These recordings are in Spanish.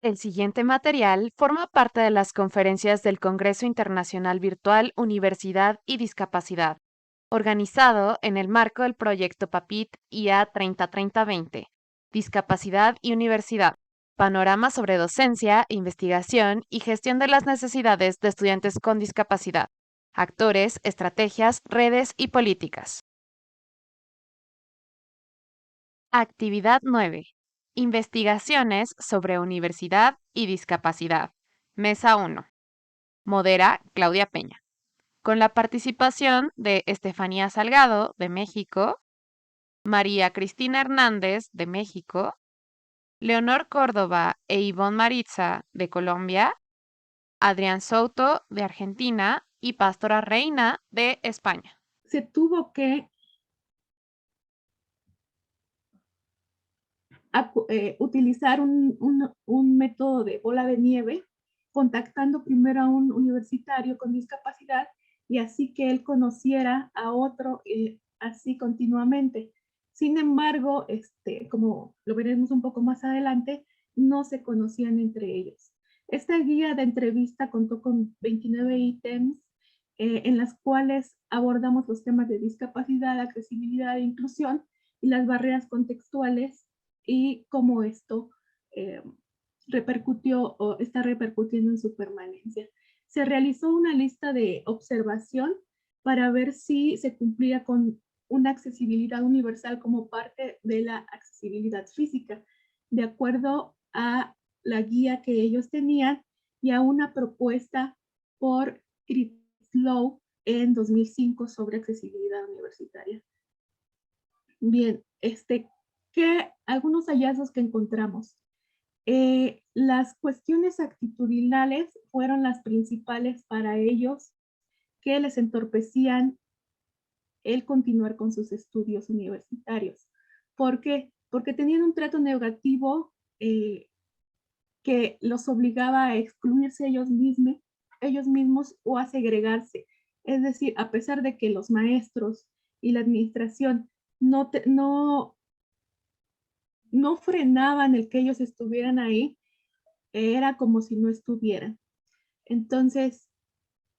El siguiente material forma parte de las conferencias del Congreso Internacional Virtual Universidad y Discapacidad, organizado en el marco del proyecto PAPIT IA 3030-20, Discapacidad y Universidad, panorama sobre docencia, investigación y gestión de las necesidades de estudiantes con discapacidad, actores, estrategias, redes y políticas. Actividad 9. Investigaciones sobre universidad y discapacidad. Mesa 1. Modera Claudia Peña. Con la participación de Estefanía Salgado, de México, María Cristina Hernández, de México, Leonor Córdoba e Ivonne Maritza, de Colombia, Adrián Souto, de Argentina, y Pastora Reina, de España. Se tuvo que utilizar un método de bola de nieve, contactando primero a un universitario con discapacidad y así que él conociera a otro así continuamente. Sin embargo, como lo veremos un poco más adelante, no se conocían entre ellos. Esta guía de entrevista contó con 29 ítems en las cuales abordamos los temas de discapacidad, accesibilidad e inclusión y las barreras contextuales y cómo esto repercutió o está repercutiendo en su permanencia. Se realizó una lista de observación para ver si se cumplía con una accesibilidad universal como parte de la accesibilidad física, de acuerdo a la guía que ellos tenían y a una propuesta por Critlow en 2005 sobre accesibilidad universitaria. Bien, algunos hallazgos que encontramos. Las cuestiones actitudinales fueron las principales para ellos que les entorpecían el continuar con sus estudios universitarios. ¿Por qué? Porque tenían un trato negativo que los obligaba a excluirse ellos mismos o a segregarse. Es decir, a pesar de que los maestros y la administración no frenaban el que ellos estuvieran ahí, era como si no estuvieran. Entonces,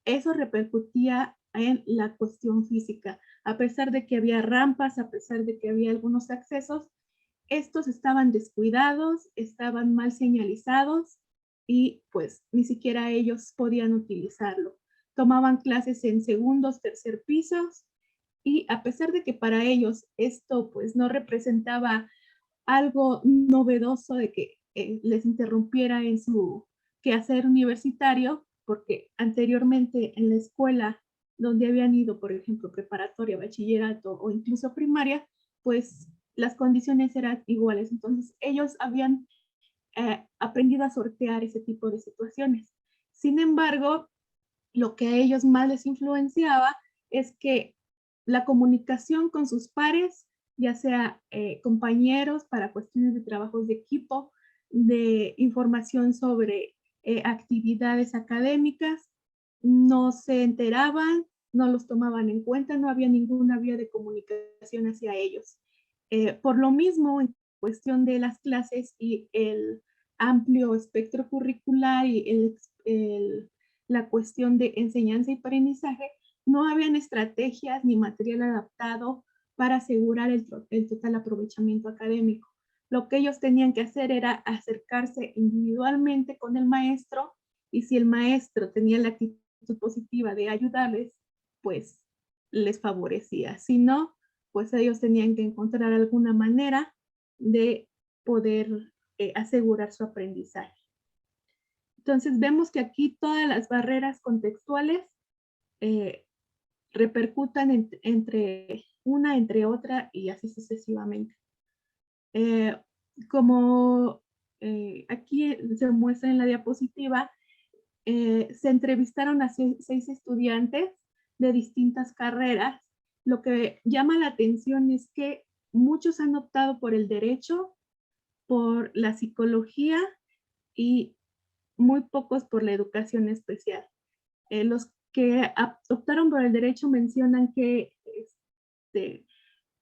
eso repercutía en la cuestión física. A pesar de que había rampas, a pesar de que había algunos accesos, estos estaban descuidados, estaban mal señalizados y pues ni siquiera ellos podían utilizarlo. Tomaban clases en segundos, tercer pisos y a pesar de que para ellos esto pues no representaba algo novedoso de que les interrumpiera en su quehacer universitario, porque anteriormente en la escuela donde habían ido, por ejemplo, preparatoria, bachillerato o incluso primaria, pues las condiciones eran iguales. Entonces ellos habían aprendido a sortear ese tipo de situaciones. Sin embargo, lo que a ellos más les influenciaba es que la comunicación con sus pares, ya sea compañeros para cuestiones de trabajos de equipo, de información sobre actividades académicas, no se enteraban, no los tomaban en cuenta, no había ninguna vía de comunicación hacia ellos. Por lo mismo, en cuestión de las clases y el amplio espectro curricular y la cuestión de enseñanza y aprendizaje, no habían estrategias ni material adaptado para asegurar el total aprovechamiento académico. Lo que ellos tenían que hacer era acercarse individualmente con el maestro y si el maestro tenía la actitud positiva de ayudarles, pues les favorecía. Si no, pues ellos tenían que encontrar alguna manera de poder asegurar su aprendizaje. Entonces vemos que aquí todas las barreras contextuales repercutan entre otra y así sucesivamente. Como aquí se muestra en la diapositiva, se entrevistaron a 6 estudiantes de distintas carreras. Lo que llama la atención es que muchos han optado por el derecho, por la psicología y muy pocos por la educación especial. Los que optaron por el derecho mencionan que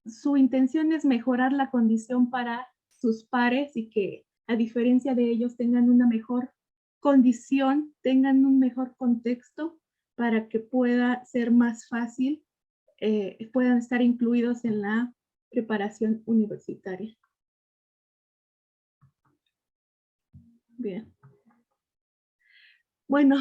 su intención es mejorar la condición para sus pares y que a diferencia de ellos, tengan una mejor condición, tengan un mejor contexto para que pueda ser más fácil, puedan estar incluidos en la preparación universitaria. Bien. Bueno,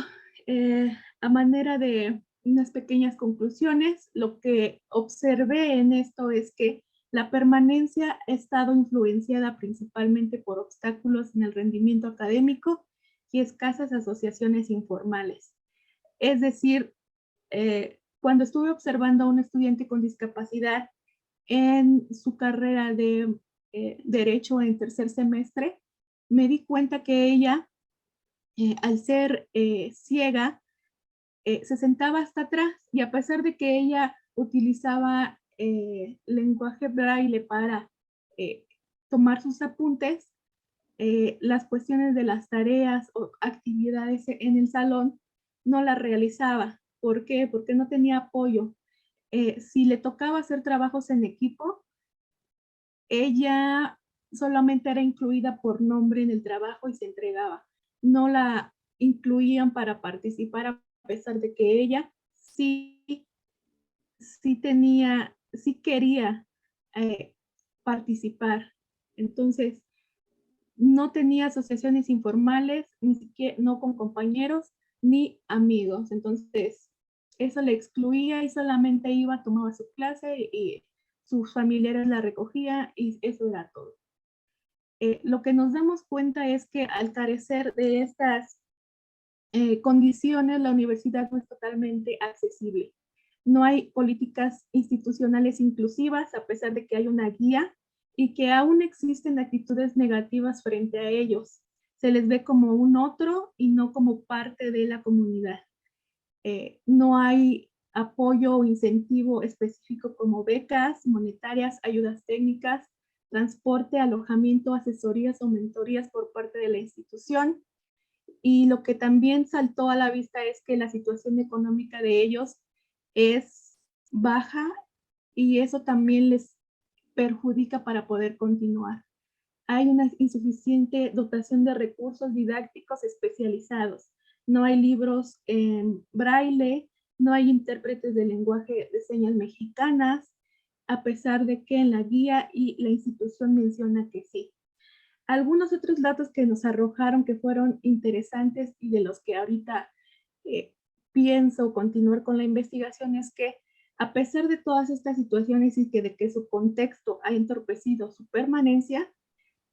a manera de unas pequeñas conclusiones, lo que observé en esto es que la permanencia ha estado influenciada principalmente por obstáculos en el rendimiento académico y escasas asociaciones informales. Es decir, cuando estuve observando a un estudiante con discapacidad en su carrera de Derecho en tercer semestre, me di cuenta que ella, al ser ciega, se sentaba hasta atrás y a pesar de que ella utilizaba lenguaje braille para tomar sus apuntes, las cuestiones de las tareas o actividades en el salón no las realizaba. ¿Por qué? Porque no tenía apoyo. Si le tocaba hacer trabajos en equipo, ella solamente era incluida por nombre en el trabajo y se entregaba. No la incluían para participar a pesar de que ella sí, sí quería participar. Entonces, no tenía asociaciones informales, ni siquiera, no con compañeros ni amigos. Entonces, eso le excluía y solamente iba, tomaba su clase y sus familiares la recogían y eso era todo. Lo que nos damos cuenta es que al carecer de estas condiciones, la universidad no es totalmente accesible. No hay políticas institucionales inclusivas, a pesar de que hay una guía y que aún existen actitudes negativas frente a ellos. Se les ve como un otro y no como parte de la comunidad. No hay apoyo o incentivo específico como becas monetarias, ayudas técnicas, transporte, alojamiento, asesorías o mentorías por parte de la institución. Y lo que también saltó a la vista es que la situación económica de ellos es baja y eso también les perjudica para poder continuar. Hay una insuficiente dotación de recursos didácticos especializados. No hay libros en braille, no hay intérpretes de lenguaje de señas mexicanas, a pesar de que en la guía y la institución menciona que sí. Algunos otros datos que nos arrojaron que fueron interesantes y de los que ahorita pienso continuar con la investigación es que a pesar de todas estas situaciones y que de que su contexto ha entorpecido su permanencia,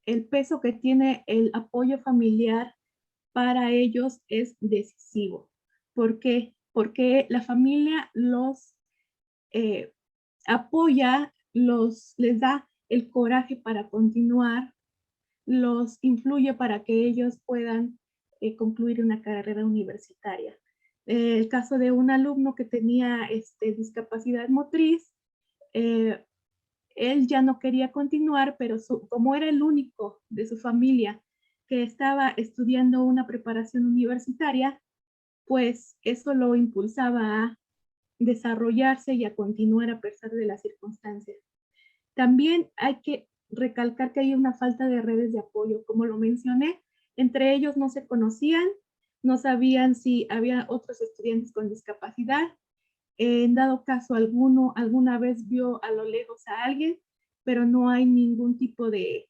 el peso que tiene el apoyo familiar para ellos es decisivo. ¿Por qué? Porque la familia los apoya, les da el coraje para continuar, los influye para que ellos puedan concluir una carrera universitaria. El caso de un alumno que tenía discapacidad motriz, él ya no quería continuar, pero como era el único de su familia que estaba estudiando una preparación universitaria, pues eso lo impulsaba a desarrollarse y a continuar a pesar de las circunstancias. También hay que recalcar que hay una falta de redes de apoyo, como lo mencioné, entre ellos no se conocían, no sabían si había otros estudiantes con discapacidad, en dado caso alguna vez vio a lo lejos a alguien, pero no hay ningún tipo de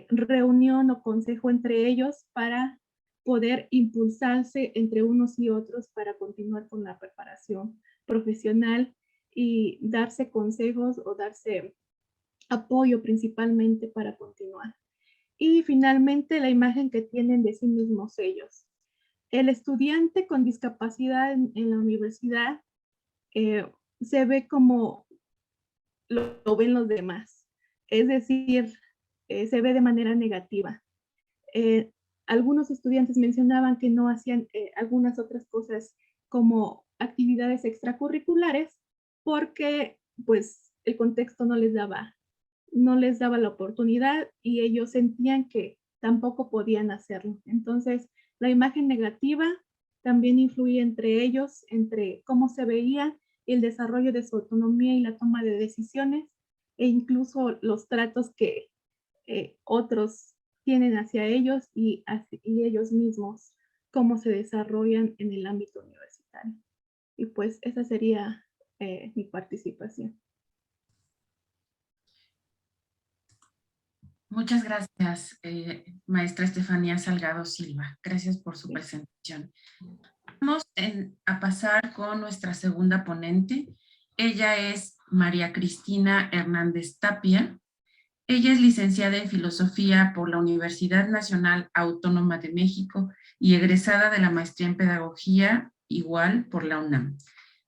reunión o consejo entre ellos para poder impulsarse entre unos y otros para continuar con la preparación profesional y darse consejos o darse apoyo principalmente para continuar. Y finalmente, la imagen que tienen de sí mismos ellos. El estudiante con discapacidad en la universidad se ve como lo ven los demás, es decir, se ve de manera negativa. Algunos estudiantes mencionaban que no hacían algunas otras cosas como actividades extracurriculares porque pues el contexto no les daba la oportunidad y ellos sentían que tampoco podían hacerlo. Entonces, la imagen negativa también influye entre ellos, entre cómo se veían y el desarrollo de su autonomía y la toma de decisiones e incluso los tratos que otros tienen hacia ellos y ellos mismos, cómo se desarrollan en el ámbito universitario. Y pues esa sería mi participación. Muchas gracias, maestra Estefanía Salgado Silva. Gracias por su presentación. Vamos a pasar con nuestra segunda ponente. Ella es María Cristina Hernández Tapia. Ella es licenciada en Filosofía por la Universidad Nacional Autónoma de México y egresada de la maestría en Pedagogía, igual por la UNAM.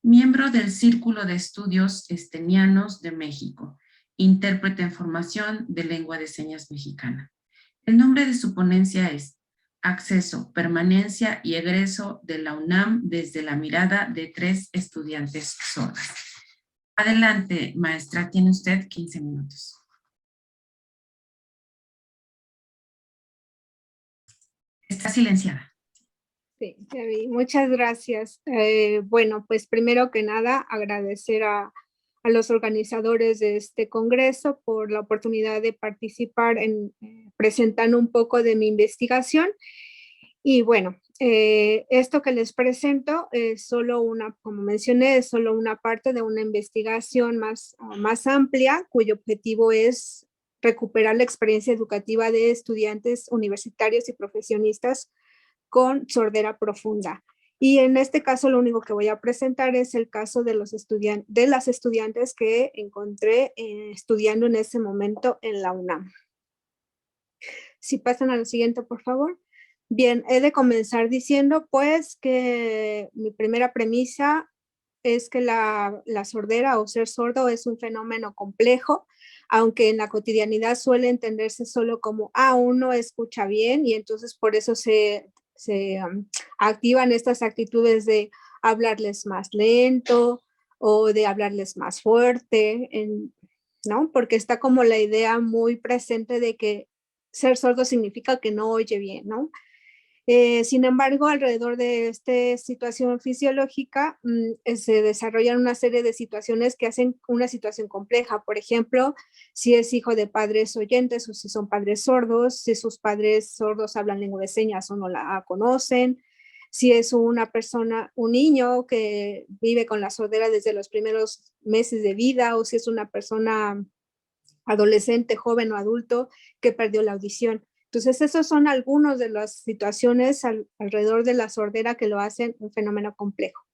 Miembro del Círculo de Estudios Estenianos de México, intérprete en formación de lengua de señas mexicana. El nombre de su ponencia es Acceso, Permanencia y Egreso de la UNAM desde la mirada de 3 estudiantes sordas. Adelante, maestra, tiene usted 15 minutos. Está silenciada. Sí, ya vi. Muchas gracias. Bueno, pues primero que nada, agradecer a los organizadores de este congreso por la oportunidad de participar en presentando un poco de mi investigación. Y bueno, esto que les presento es solo una, como mencioné, es solo una parte de una investigación más amplia, cuyo objetivo es recuperar la experiencia educativa de estudiantes universitarios y profesionistas con sordera profunda. Y en este caso lo único que voy a presentar es el caso de las estudiantes que encontré estudiando en ese momento en la UNAM. Si pasan a lo siguiente, por favor. Bien, he de comenzar diciendo pues que mi primera premisa es que la sordera o ser sordo es un fenómeno complejo, aunque en la cotidianidad suele entenderse solo como, uno escucha bien y entonces por eso se activan estas actitudes de hablarles más lento o de hablarles más fuerte, ¿no? Porque está como la idea muy presente de que ser sordo significa que no oye bien, ¿no? Sin embargo, alrededor de esta situación fisiológica se desarrollan una serie de situaciones que hacen una situación compleja. Por ejemplo, si es hijo de padres oyentes o si son padres sordos, si sus padres sordos hablan lengua de señas o no la conocen, si es una persona, un niño que vive con la sordera desde los primeros meses de vida o si es una persona adolescente, joven o adulto que perdió la audición. Entonces, esos son algunos de las situaciones alrededor de la sordera que lo hacen un fenómeno complejo.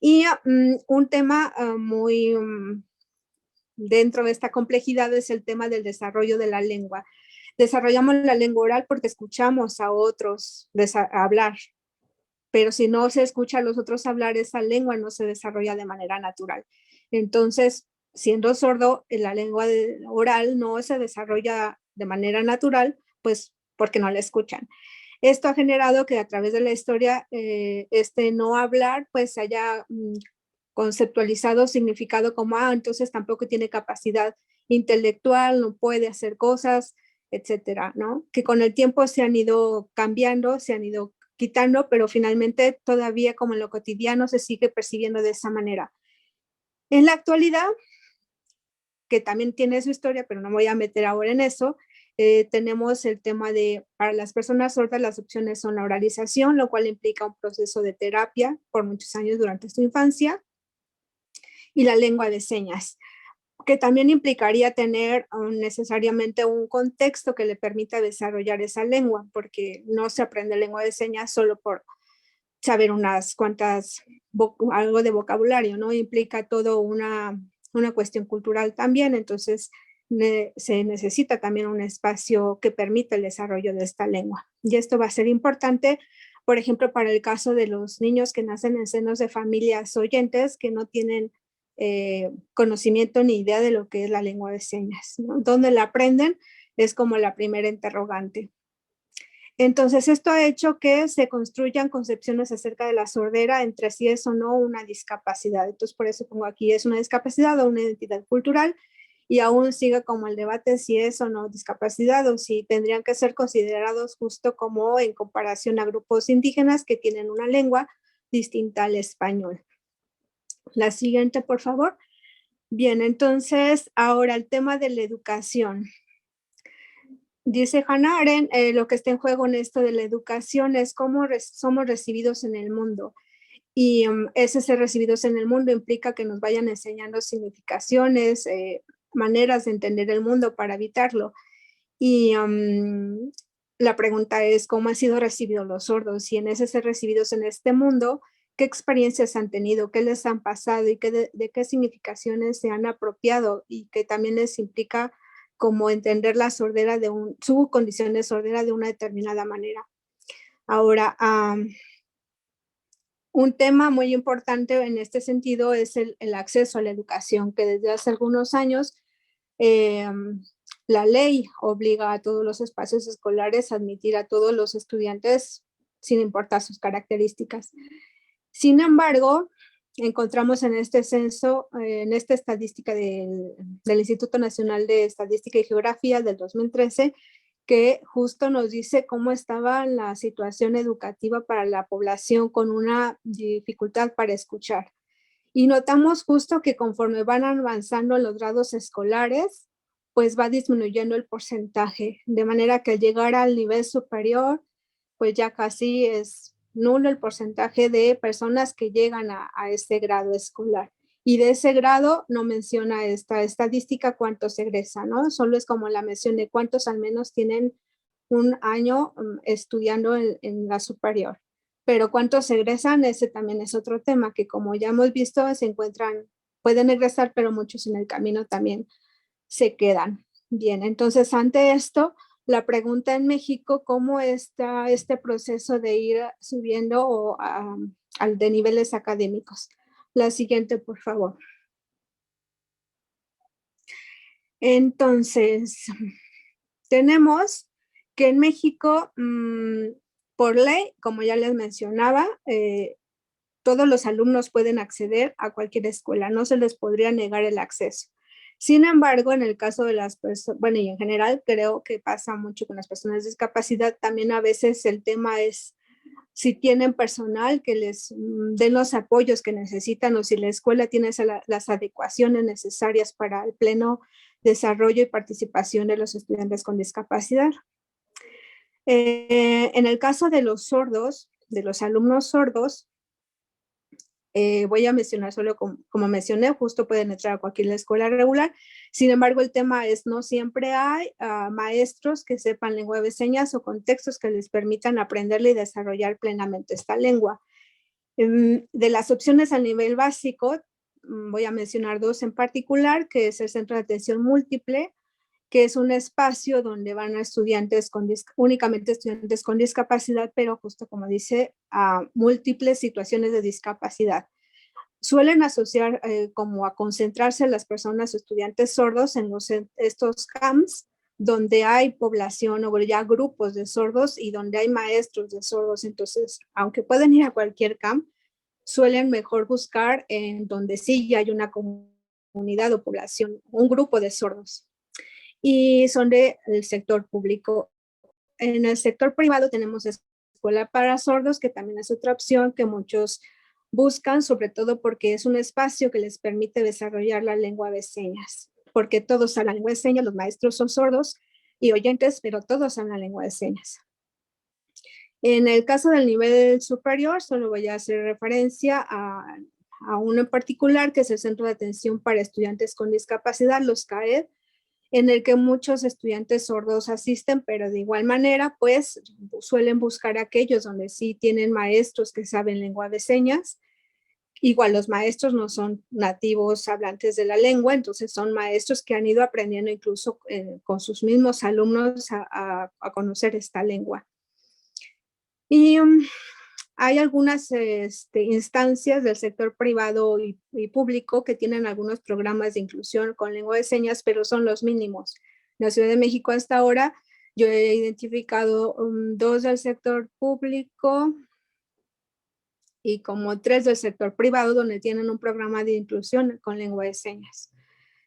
Y un tema muy dentro de esta complejidad es el tema del desarrollo de la lengua. Desarrollamos la lengua oral porque escuchamos a otros hablar, pero si no se escucha a los otros hablar, esa lengua no se desarrolla de manera natural. Entonces, siendo sordo, la lengua oral no se desarrolla de manera natural, pues porque no la escuchan. Esto ha generado que a través de la historia, este no hablar, pues haya conceptualizado significado como, entonces tampoco tiene capacidad intelectual, no puede hacer cosas, etcétera, ¿no? Que con el tiempo se han ido cambiando, se han ido quitando, pero finalmente todavía como en lo cotidiano se sigue percibiendo de esa manera. En la actualidad, que también tiene su historia, pero no me voy a meter ahora en eso, tenemos el tema de, para las personas sordas, las opciones son la oralización, lo cual implica un proceso de terapia por muchos años durante su infancia, y la lengua de señas, que también implicaría tener necesariamente un contexto que le permita desarrollar esa lengua, porque no se aprende lengua de señas solo por saber unas cuantas, algo de vocabulario, ¿no? Implica todo una cuestión cultural también, entonces se necesita también un espacio que permita el desarrollo de esta lengua. Y esto va a ser importante, por ejemplo, para el caso de los niños que nacen en senos de familias oyentes que no tienen conocimiento ni idea de lo que es la lengua de señas, ¿no? Donde la aprenden es como la primera interrogante. Entonces, esto ha hecho que se construyan concepciones acerca de la sordera entre si es o no una discapacidad. Entonces, por eso pongo aquí, ¿es una discapacidad o una identidad cultural? Y aún sigue como el debate si es o no discapacidad o si tendrían que ser considerados justo como en comparación a grupos indígenas que tienen una lengua distinta al español. La siguiente, por favor. Bien, entonces, ahora el tema de la educación. Dice Hannah Arendt, lo que está en juego en esto de la educación es cómo somos recibidos en el mundo. Y ese ser recibidos en el mundo implica que nos vayan enseñando significaciones, maneras de entender el mundo para evitarlo. Y la pregunta es, ¿cómo han sido recibidos los sordos? Y en ese ser recibidos en este mundo, ¿qué experiencias han tenido? ¿Qué les han pasado? ¿Y de qué significaciones se han apropiado? Y que también les implica como entender la sordera su condición de sordera de una determinada manera. Ahora, un tema muy importante en este sentido es el acceso a la educación, que desde hace algunos años la ley obliga a todos los espacios escolares a admitir a todos los estudiantes sin importar sus características. Sin embargo, encontramos en este censo, en esta estadística del Instituto Nacional de Estadística y Geografía del 2013, que justo nos dice cómo estaba la situación educativa para la población con una dificultad para escuchar. Y notamos justo que conforme van avanzando los grados escolares, pues va disminuyendo el porcentaje, de manera que al llegar al nivel superior, pues ya casi es nulo el porcentaje de personas que llegan a este grado escolar. Y de ese grado no menciona esta estadística cuántos egresan, ¿no? Solo es como la mención de cuántos al menos tienen un año estudiando en la superior. Pero cuántos egresan, ese también es otro tema que como ya hemos visto se encuentran, pueden egresar, pero muchos en el camino también se quedan. Bien, entonces ante esto, la pregunta en México, ¿cómo está este proceso de ir subiendo al de niveles académicos? La siguiente, por favor. Entonces, tenemos que en México, por ley, como ya les mencionaba, todos los alumnos pueden acceder a cualquier escuela, no se les podría negar el acceso. Sin embargo, en el caso de las personas, bueno, y en general creo que pasa mucho con las personas de discapacidad, también a veces el tema es si tienen personal que les den los apoyos que necesitan o si la escuela tiene las adecuaciones necesarias para el pleno desarrollo y participación de los estudiantes con discapacidad. En el caso de los sordos, de los alumnos sordos, voy a mencionar solo como mencioné, justo pueden entrar a cualquier escuela regular. Sin embargo, el tema es no siempre hay maestros que sepan lengua de señas o contextos que les permitan aprenderle y desarrollar plenamente esta lengua. De las opciones a nivel básico, voy a mencionar dos en particular, que es el Centro de Atención Múltiple, que es un espacio donde van a únicamente estudiantes con discapacidad, pero justo como dice, a múltiples situaciones de discapacidad. Suelen asociar como a concentrarse las personas o estudiantes sordos en estos camps, donde hay población o ya grupos de sordos y donde hay maestros de sordos. Entonces, aunque pueden ir a cualquier camp, suelen mejor buscar en donde sí ya hay una comunidad o población, un grupo de sordos. Y son del sector público. En el sector privado tenemos escuela para sordos, que también es otra opción que muchos buscan, sobre todo porque es un espacio que les permite desarrollar la lengua de señas, porque todos hablan lengua de señas, los maestros son sordos y oyentes, pero todos hablan lengua de señas. En el caso del nivel superior, solo voy a hacer referencia a uno en particular, que es el Centro de Atención para Estudiantes con Discapacidad, los CAED, en el que muchos estudiantes sordos asisten, pero de igual manera, pues suelen buscar aquellos donde sí tienen maestros que saben lengua de señas. Igual los maestros no son nativos hablantes de la lengua, entonces son maestros que han ido aprendiendo incluso con sus mismos alumnos a conocer esta lengua. Y hay algunas instancias del sector privado y público que tienen algunos programas de inclusión con lengua de señas, pero son los mínimos. En la Ciudad de México hasta ahora yo he identificado 2 del sector público y como 3 del sector privado donde tienen un programa de inclusión con lengua de señas.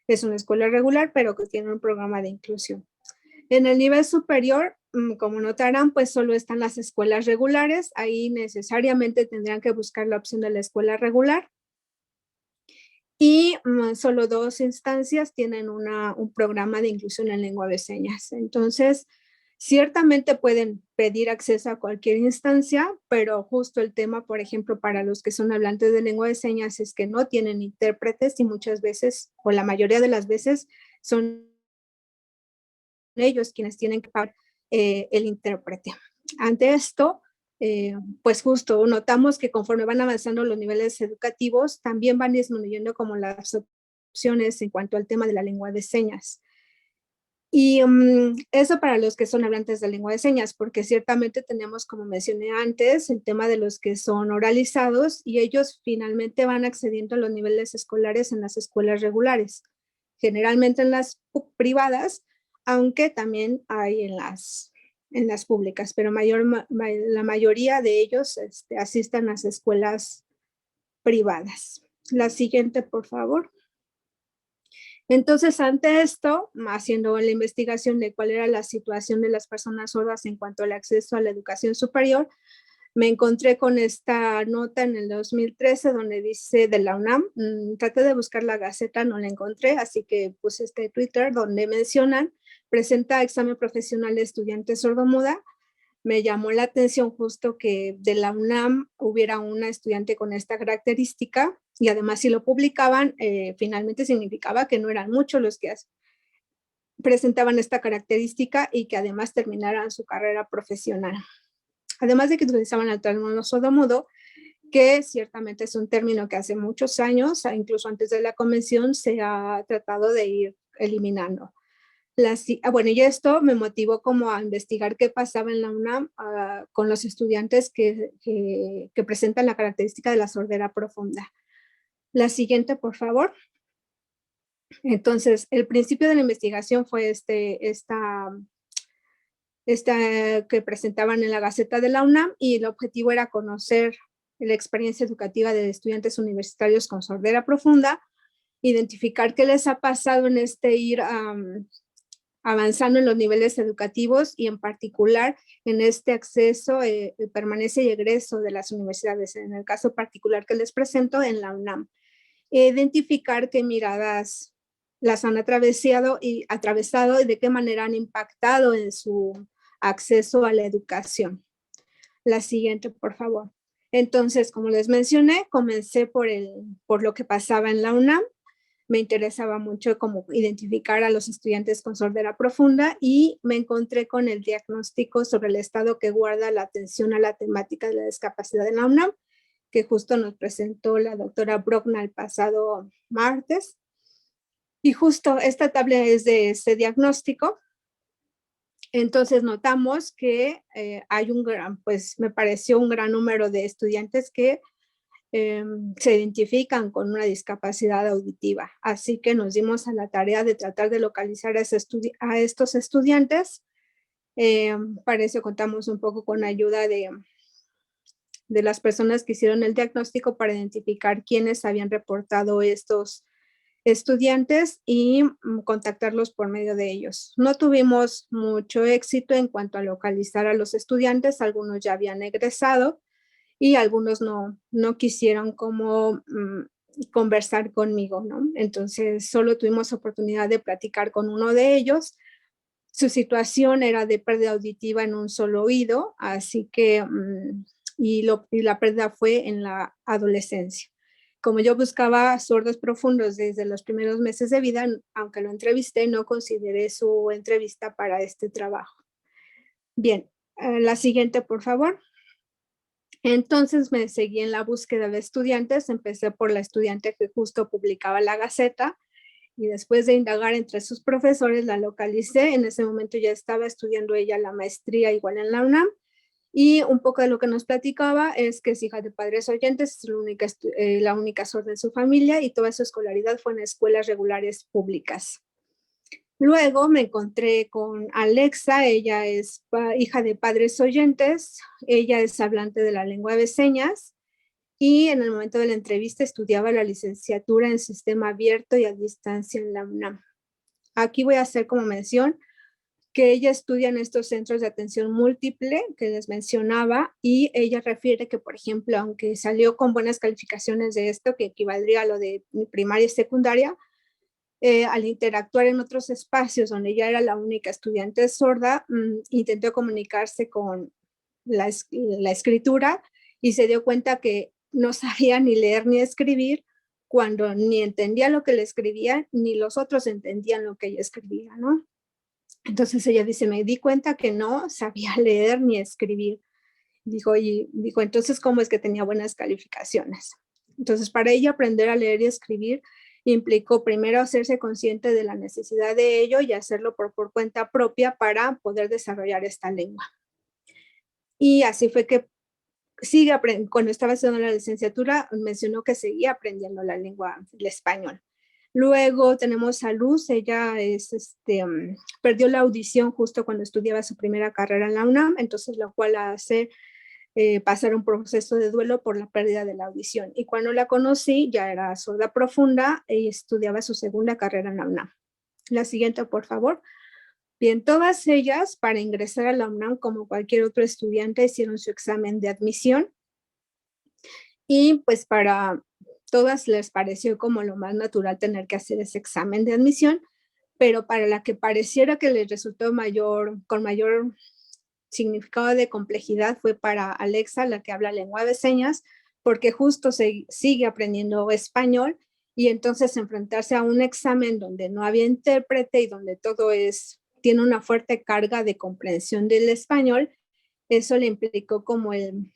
Es una escuela regular, pero que tiene un programa de inclusión. En el nivel superior, como notarán, pues solo están las escuelas regulares. Ahí necesariamente tendrán que buscar la opción de la escuela regular. Y solo 2 instancias tienen un programa de inclusión en lengua de señas. Entonces, Ciertamente pueden pedir acceso a cualquier instancia, pero justo el tema, por ejemplo, para los que son hablantes de lengua de señas es que no tienen intérpretes y muchas veces, o la mayoría de las veces, son ellos quienes tienen que pagar el intérprete. Ante esto, pues justo notamos que conforme van avanzando los niveles educativos, también van disminuyendo como las opciones en cuanto al tema de la lengua de señas. Y eso para los que son hablantes de lengua de señas, porque ciertamente tenemos, como mencioné antes, el tema de los que son oralizados y ellos finalmente van accediendo a los niveles escolares en las escuelas regulares, generalmente en las privadas, aunque también hay en las públicas, pero la mayoría de ellos asisten a las escuelas privadas. La siguiente, por favor. Entonces, ante esto, haciendo la investigación de cuál era la situación de las personas sordas en cuanto al acceso a la educación superior, me encontré con esta nota en el 2013 donde dice de la UNAM, traté de buscar la Gaceta, no la encontré, así que puse este Twitter donde mencionan, presenta examen profesional de estudiante sordomuda. Me llamó la atención justo que de la UNAM hubiera una estudiante con esta característica y además si lo publicaban, finalmente significaba que no eran muchos los que presentaban esta característica y que además terminaran su carrera profesional. Además de que utilizaban el término sordomudo, que ciertamente es un término que hace muchos años, incluso antes de la convención, se ha tratado de ir eliminando. Bueno, y esto me motivó como a investigar qué pasaba en la UNAM con los estudiantes que presentan la característica de la sordera profunda. La siguiente, por favor. Entonces, el principio de la investigación fue esta que presentaban en la Gaceta de la UNAM y el objetivo era conocer la experiencia educativa de estudiantes universitarios con sordera profunda, identificar qué les ha pasado en ir avanzando en los niveles educativos y en particular en este acceso, permanencia y egreso de las universidades, en el caso particular que les presento en la UNAM. Identificar qué miradas las han atravesado y de qué manera han impactado en su acceso a la educación. La siguiente, por favor. Entonces, como les mencioné, comencé por lo que pasaba en la UNAM. Me interesaba mucho cómo identificar a los estudiantes con sordera profunda y me encontré con el diagnóstico sobre el estado que guarda la atención a la temática de la discapacidad en la UNAM, que justo nos presentó la doctora Brockna el pasado martes. Y justo esta tabla es de ese diagnóstico. Entonces notamos que hay me pareció un gran número de estudiantes que se identifican con una discapacidad auditiva. Así que nos dimos a la tarea de tratar de localizar a estos estudiantes. Para eso contamos un poco con ayuda de las personas que hicieron el diagnóstico para identificar quiénes habían reportado estos estudiantes y contactarlos por medio de ellos. No tuvimos mucho éxito en cuanto a localizar a los estudiantes, algunos ya habían egresado, y algunos no quisieron como conversar conmigo, ¿no? Entonces solo tuvimos oportunidad de platicar con uno de ellos. Su situación era de pérdida auditiva en un solo oído, así que, y la pérdida fue en la adolescencia. Como yo buscaba sordos profundos desde los primeros meses de vida, aunque lo entrevisté, no consideré su entrevista para este trabajo. Bien, la siguiente, por favor. Entonces me seguí en la búsqueda de estudiantes, empecé por la estudiante que justo publicaba la Gaceta y después de indagar entre sus profesores la localicé. En ese momento ya estaba estudiando ella la maestría igual en la UNAM y un poco de lo que nos platicaba es que es hija de padres oyentes, es la única sorda en su familia y toda su escolaridad fue en escuelas regulares públicas. Luego me encontré con Alexa, ella es hija de padres oyentes, ella es hablante de la lengua de señas y en el momento de la entrevista estudiaba la licenciatura en sistema abierto y a distancia en la UNAM. Aquí voy a hacer como mención que ella estudia en estos centros de atención múltiple que les mencionaba y ella refiere que, por ejemplo, aunque salió con buenas calificaciones de esto, que equivaldría a lo de primaria y secundaria, al interactuar en otros espacios donde ella era la única estudiante sorda, intentó comunicarse con la escritura y se dio cuenta que no sabía ni leer ni escribir, cuando ni entendía lo que le escribía, ni los otros entendían lo que ella escribía, ¿no? Entonces ella dice, me di cuenta que no sabía leer ni escribir. Dijo, entonces, ¿cómo es que tenía buenas calificaciones? Entonces, para ella aprender a leer y escribir implicó primero hacerse consciente de la necesidad de ello y hacerlo por cuenta propia para poder desarrollar esta lengua. Y así fue que sigue aprendiendo. Cuando estaba haciendo la licenciatura, mencionó que seguía aprendiendo la lengua, el español. Luego tenemos a Luz, ella perdió la audición justo cuando estudiaba su primera carrera en la UNAM, entonces lo cual hace pasar un proceso de duelo por la pérdida de la audición. Y cuando la conocí, ya era sorda profunda y estudiaba su segunda carrera en la UNAM. La siguiente, por favor. Bien, todas ellas, para ingresar a la UNAM, como cualquier otro estudiante, hicieron su examen de admisión. Y pues para todas les pareció como lo más natural tener que hacer ese examen de admisión, pero para la que pareciera que les resultó con mayor significado de complejidad fue para Alexa, la que habla lengua de señas, porque justo sigue aprendiendo español y entonces enfrentarse a un examen donde no había intérprete y donde todo tiene una fuerte carga de comprensión del español, eso le implicó como el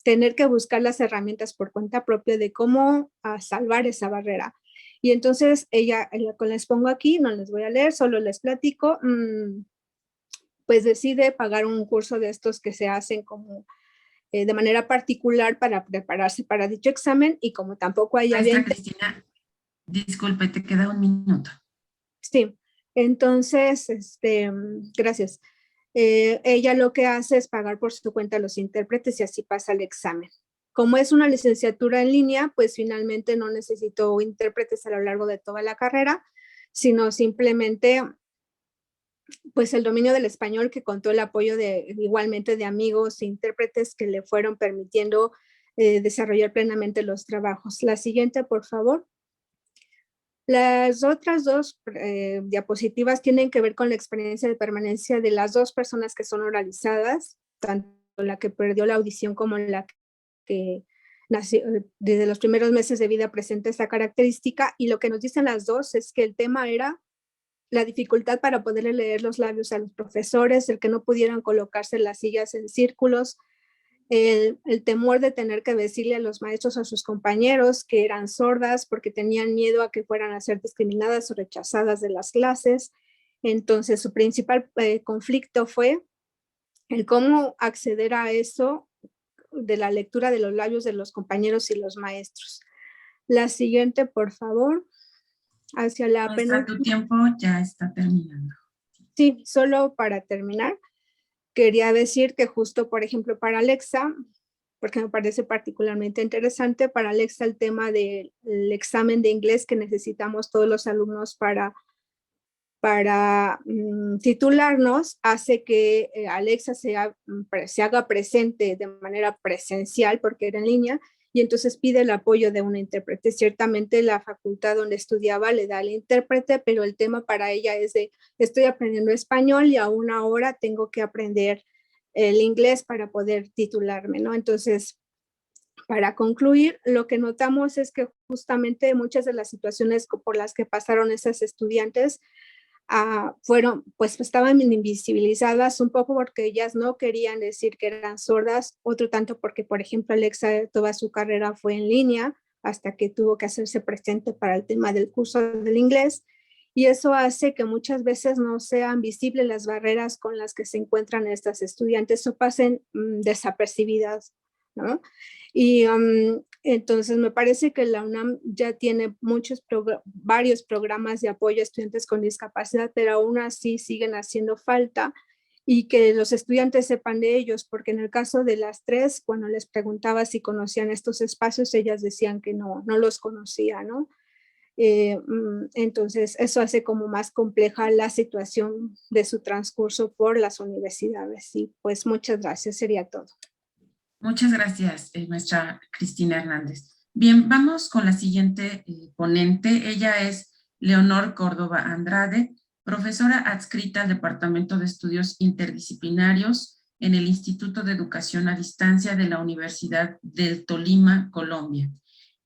tener que buscar las herramientas por cuenta propia de cómo salvar esa barrera. Y entonces ella les pongo aquí, no les voy a leer, solo les platico, pues decide pagar un curso de estos que se hacen como de manera particular para prepararse para dicho examen y como tampoco hay... Maestra Cristina, disculpe, te queda un minuto. Sí, entonces, gracias. Ella lo que hace es pagar por su cuenta a los intérpretes y así pasa el examen. Como es una licenciatura en línea, pues finalmente no necesitó intérpretes a lo largo de toda la carrera, sino simplemente pues el dominio del español, que contó el apoyo igualmente de amigos e intérpretes que le fueron permitiendo desarrollar plenamente los trabajos. La siguiente, por favor. Las otras dos diapositivas tienen que ver con la experiencia de permanencia de las dos personas que son oralizadas, tanto la que perdió la audición como la que nació, desde los primeros meses de vida presenta esa característica, y lo que nos dicen las dos es que el tema era la dificultad para poderle leer los labios a los profesores, el que no pudieran colocarse las sillas en círculos, el temor de tener que decirle a los maestros o a sus compañeros que eran sordas porque tenían miedo a que fueran a ser discriminadas o rechazadas de las clases. Entonces su principal conflicto fue el cómo acceder a eso de la lectura de los labios de los compañeros y los maestros. La siguiente, por favor. Hacia la Maestra, tu tiempo ya está terminando. Sí, solo para terminar, quería decir que justo, por ejemplo, para Alexa, porque me parece particularmente interesante, para Alexa el tema del examen de inglés que necesitamos todos los alumnos para titularnos, hace que Alexa se haga presente de manera presencial, porque era en línea, y entonces pide el apoyo de un intérprete. Ciertamente la facultad donde estudiaba le da al intérprete, pero el tema para ella es de, estoy aprendiendo español y aún ahora tengo que aprender el inglés para poder titularme, ¿no? Entonces, para concluir, lo que notamos es que justamente muchas de las situaciones por las que pasaron esas estudiantes estaban invisibilizadas un poco porque ellas no querían decir que eran sordas, otro tanto porque, por ejemplo, Alexa toda su carrera fue en línea hasta que tuvo que hacerse presente para el tema del curso del inglés, y eso hace que muchas veces no sean visibles las barreras con las que se encuentran estas estudiantes o pasen desapercibidas, ¿no? Y entonces me parece que la UNAM ya tiene varios programas de apoyo a estudiantes con discapacidad, pero aún así siguen haciendo falta y que los estudiantes sepan de ellos, porque en el caso de las tres, cuando les preguntaba si conocían estos espacios, ellas decían que no los conocían, ¿no? Entonces eso hace como más compleja la situación de su transcurso por las universidades. Y pues muchas gracias, sería todo. Muchas gracias, maestra Cristina Hernández. Bien, vamos con la siguiente ponente. Ella es Leonor Córdoba Andrade, profesora adscrita al Departamento de Estudios Interdisciplinarios en el Instituto de Educación a Distancia de la Universidad del Tolima, Colombia.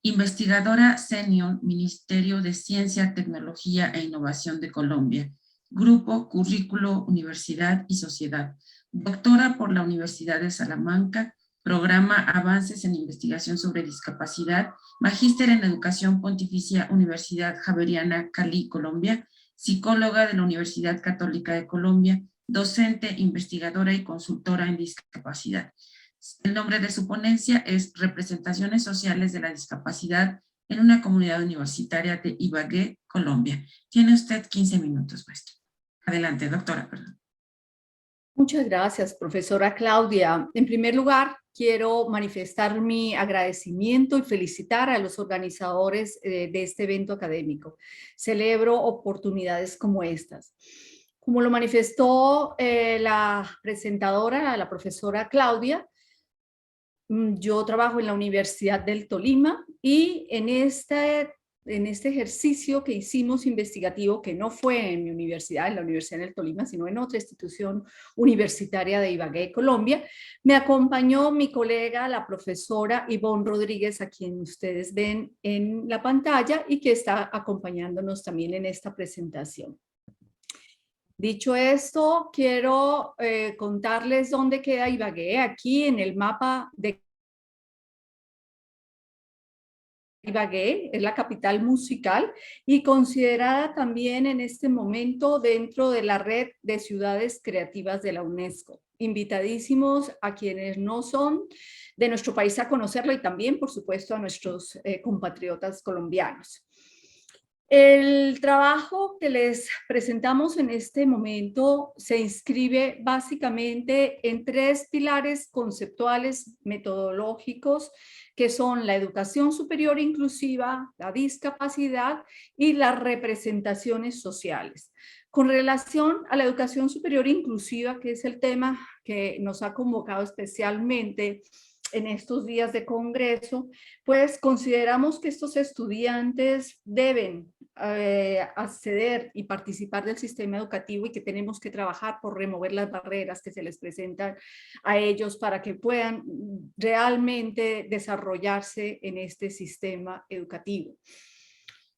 Investigadora senior, Ministerio de Ciencia, Tecnología e Innovación de Colombia. Grupo Currículo, Universidad y Sociedad. Doctora por la Universidad de Salamanca. Programa Avances en Investigación sobre Discapacidad. Magíster en Educación Pontificia Universidad Javeriana Cali, Colombia. Psicóloga de la Universidad Católica de Colombia. Docente, investigadora y consultora en discapacidad. El nombre de su ponencia es Representaciones Sociales de la Discapacidad en una comunidad universitaria de Ibagué, Colombia. Tiene usted 15 minutos, maestra. Adelante, doctora. Perdón. Muchas gracias, profesora Claudia. En primer lugar, quiero manifestar mi agradecimiento y felicitar a los organizadores de este evento académico. Celebro oportunidades como estas. Como lo manifestó la presentadora, la profesora Claudia, yo trabajo en la Universidad del Tolima y en este ejercicio que hicimos investigativo, que no fue en mi universidad, en la Universidad del Tolima, sino en otra institución universitaria de Ibagué, Colombia, me acompañó mi colega, la profesora Ivonne Rodríguez, a quien ustedes ven en la pantalla y que está acompañándonos también en esta presentación. Dicho esto, quiero contarles dónde queda Ibagué, aquí en el mapa de Ibagué, es la capital musical y considerada también en este momento dentro de la red de ciudades creativas de la UNESCO. Invitadísimos a quienes no son de nuestro país a conocerla y también, por supuesto, a nuestros compatriotas colombianos. El trabajo que les presentamos en este momento se inscribe básicamente en tres pilares conceptuales metodológicos que son la educación superior inclusiva, la discapacidad y las representaciones sociales. Con relación a la educación superior inclusiva, que es el tema que nos ha convocado especialmente en estos días de congreso, pues consideramos que estos estudiantes deben acceder y participar del sistema educativo y que tenemos que trabajar por remover las barreras que se les presentan a ellos para que puedan realmente desarrollarse en este sistema educativo.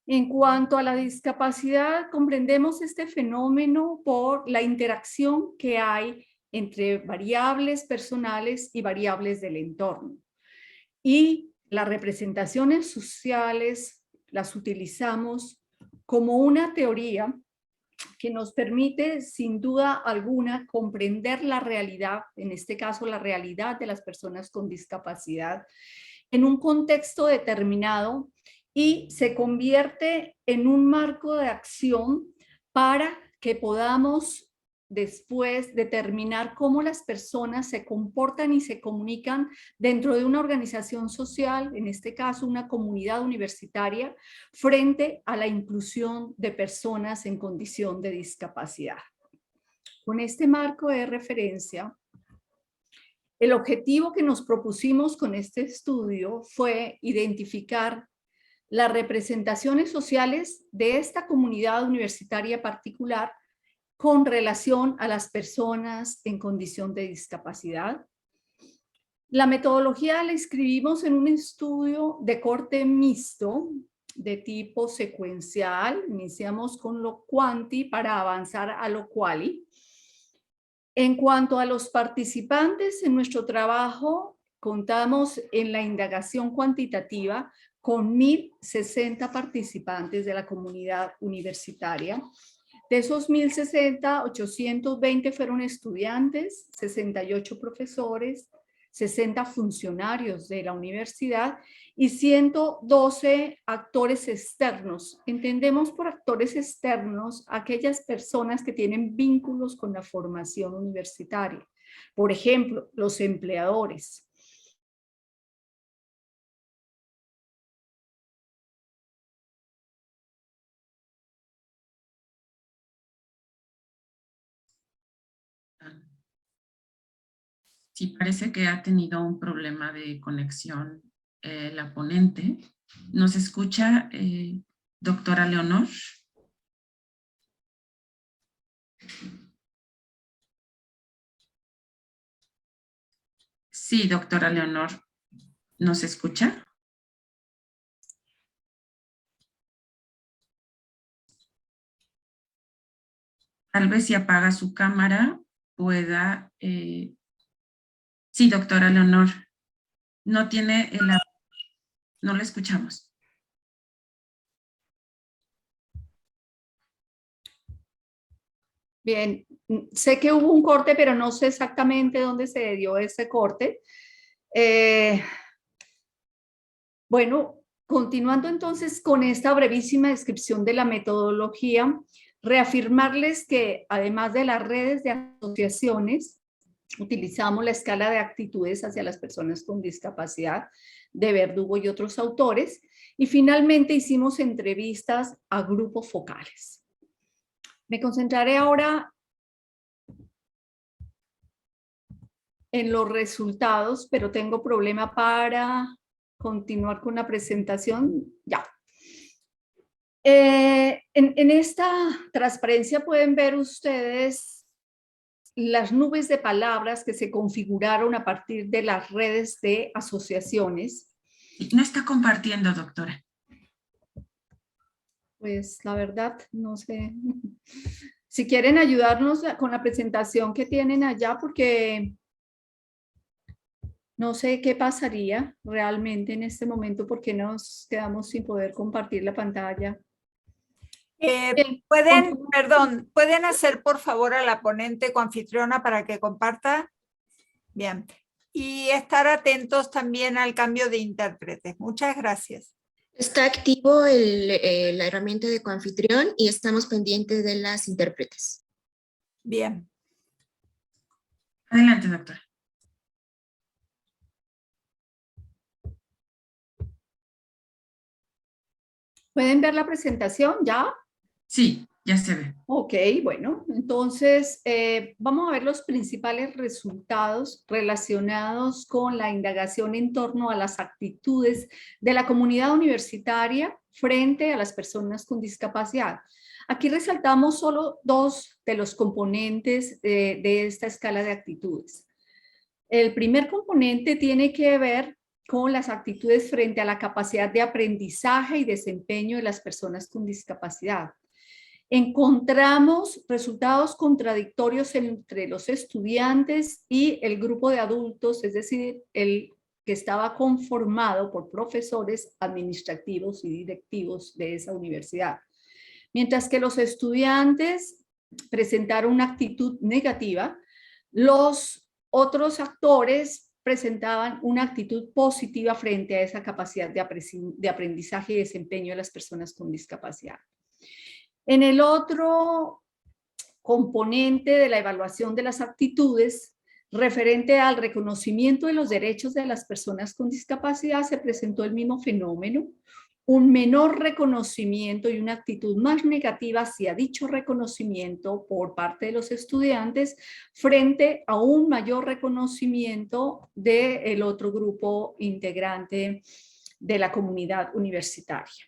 En cuanto a la discapacidad, comprendemos este fenómeno por la interacción que hay entre variables personales y variables del entorno. Y las representaciones sociales las utilizamos como una teoría que nos permite, sin duda alguna, comprender la realidad, en este caso la realidad de las personas con discapacidad, en un contexto determinado y se convierte en un marco de acción para que podamos después determinar cómo las personas se comportan y se comunican dentro de una organización social, en este caso una comunidad universitaria, frente a la inclusión de personas en condición de discapacidad. Con este marco de referencia, el objetivo que nos propusimos con este estudio fue identificar las representaciones sociales de esta comunidad universitaria particular con relación a las personas en condición de discapacidad. La metodología la escribimos en un estudio de corte mixto, de tipo secuencial. Iniciamos con lo quanti para avanzar a lo quali. En cuanto a los participantes en nuestro trabajo, contamos en la indagación cuantitativa con 1.060 participantes de la comunidad universitaria. De esos 1.060, 820 fueron estudiantes, 68 profesores, 60 funcionarios de la universidad y 112 actores externos. Entendemos por actores externos aquellas personas que tienen vínculos con la formación universitaria. Por ejemplo, los empleadores. Sí, parece que ha tenido un problema de conexión la ponente. ¿Nos escucha, doctora Leonor? Sí, doctora Leonor, ¿nos escucha? Tal vez si apaga su cámara pueda... Sí, doctora Leonor, no tiene no la escuchamos. Bien, sé que hubo un corte, pero no sé exactamente dónde se dio ese corte. Bueno, continuando entonces con esta brevísima descripción de la metodología, reafirmarles que además de las redes de asociaciones, utilizamos la escala de actitudes hacia las personas con discapacidad de Verdugo y otros autores, y finalmente hicimos entrevistas a grupos focales. Me concentraré ahora en los resultados, pero tengo problema para continuar con la presentación. Ya. En esta transparencia pueden ver ustedes las nubes de palabras que se configuraron a partir de las redes de asociaciones. No está compartiendo, doctora. Pues la verdad, no sé. Si quieren ayudarnos con la presentación que tienen allá, porque no sé qué pasaría realmente en este momento, porque nos quedamos sin poder compartir la pantalla. ¿Pueden hacer por favor a la ponente coanfitriona para que comparta? Bien. Y estar atentos también al cambio de intérpretes. Muchas gracias. Está activo la herramienta de coanfitrión y estamos pendientes de las intérpretes. Bien. Adelante, doctora. ¿Pueden ver la presentación ya? Sí, ya se ve. Ok, bueno, entonces vamos a ver los principales resultados relacionados con la indagación en torno a las actitudes de la comunidad universitaria frente a las personas con discapacidad. Aquí resaltamos solo dos de los componentes de esta escala de actitudes. El primer componente tiene que ver con las actitudes frente a la capacidad de aprendizaje y desempeño de las personas con discapacidad. Encontramos resultados contradictorios entre los estudiantes y el grupo de adultos, es decir, el que estaba conformado por profesores administrativos y directivos de esa universidad. Mientras que los estudiantes presentaron una actitud negativa, los otros actores presentaban una actitud positiva frente a esa capacidad de aprendizaje y desempeño de las personas con discapacidad. En el otro componente de la evaluación de las actitudes, referente al reconocimiento de los derechos de las personas con discapacidad, se presentó el mismo fenómeno, un menor reconocimiento y una actitud más negativa hacia dicho reconocimiento por parte de los estudiantes frente a un mayor reconocimiento del otro grupo integrante de la comunidad universitaria.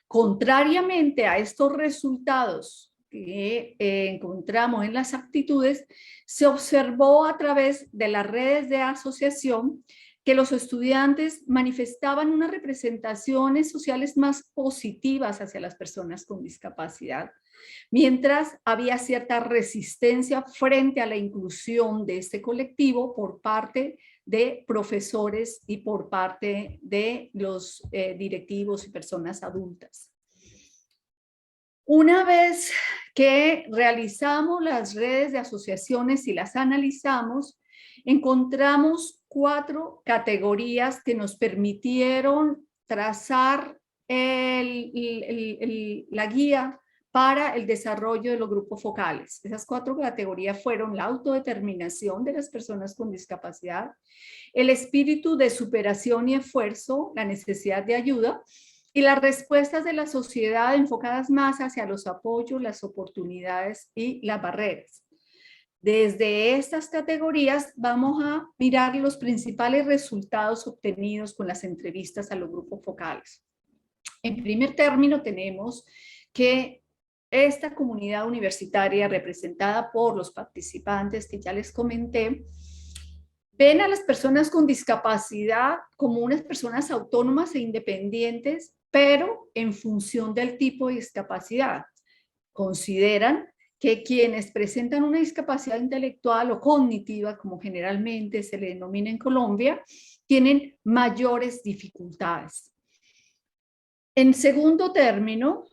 Contrariamente a estos resultados que encontramos en las actitudes, se observó a través de las redes de asociación que los estudiantes manifestaban unas representaciones sociales más positivas hacia las personas con discapacidad, mientras había cierta resistencia frente a la inclusión de este colectivo por parte de profesores y por parte de los directivos y personas adultas. Una vez que realizamos las redes de asociaciones y las analizamos, encontramos 4 categorías que nos permitieron trazar la guía para el desarrollo de los grupos focales. Esas 4 categorías fueron la autodeterminación de las personas con discapacidad, el espíritu de superación y esfuerzo, la necesidad de ayuda, y las respuestas de la sociedad enfocadas más hacia los apoyos, las oportunidades y las barreras. Desde estas categorías vamos a mirar los principales resultados obtenidos con las entrevistas a los grupos focales. En primer término tenemos que esta comunidad universitaria representada por los participantes que ya les comenté, ven a las personas con discapacidad como unas personas autónomas e independientes, pero en función del tipo de discapacidad. Consideran que quienes presentan una discapacidad intelectual o cognitiva, como generalmente se le denomina en Colombia, tienen mayores dificultades. En segundo término,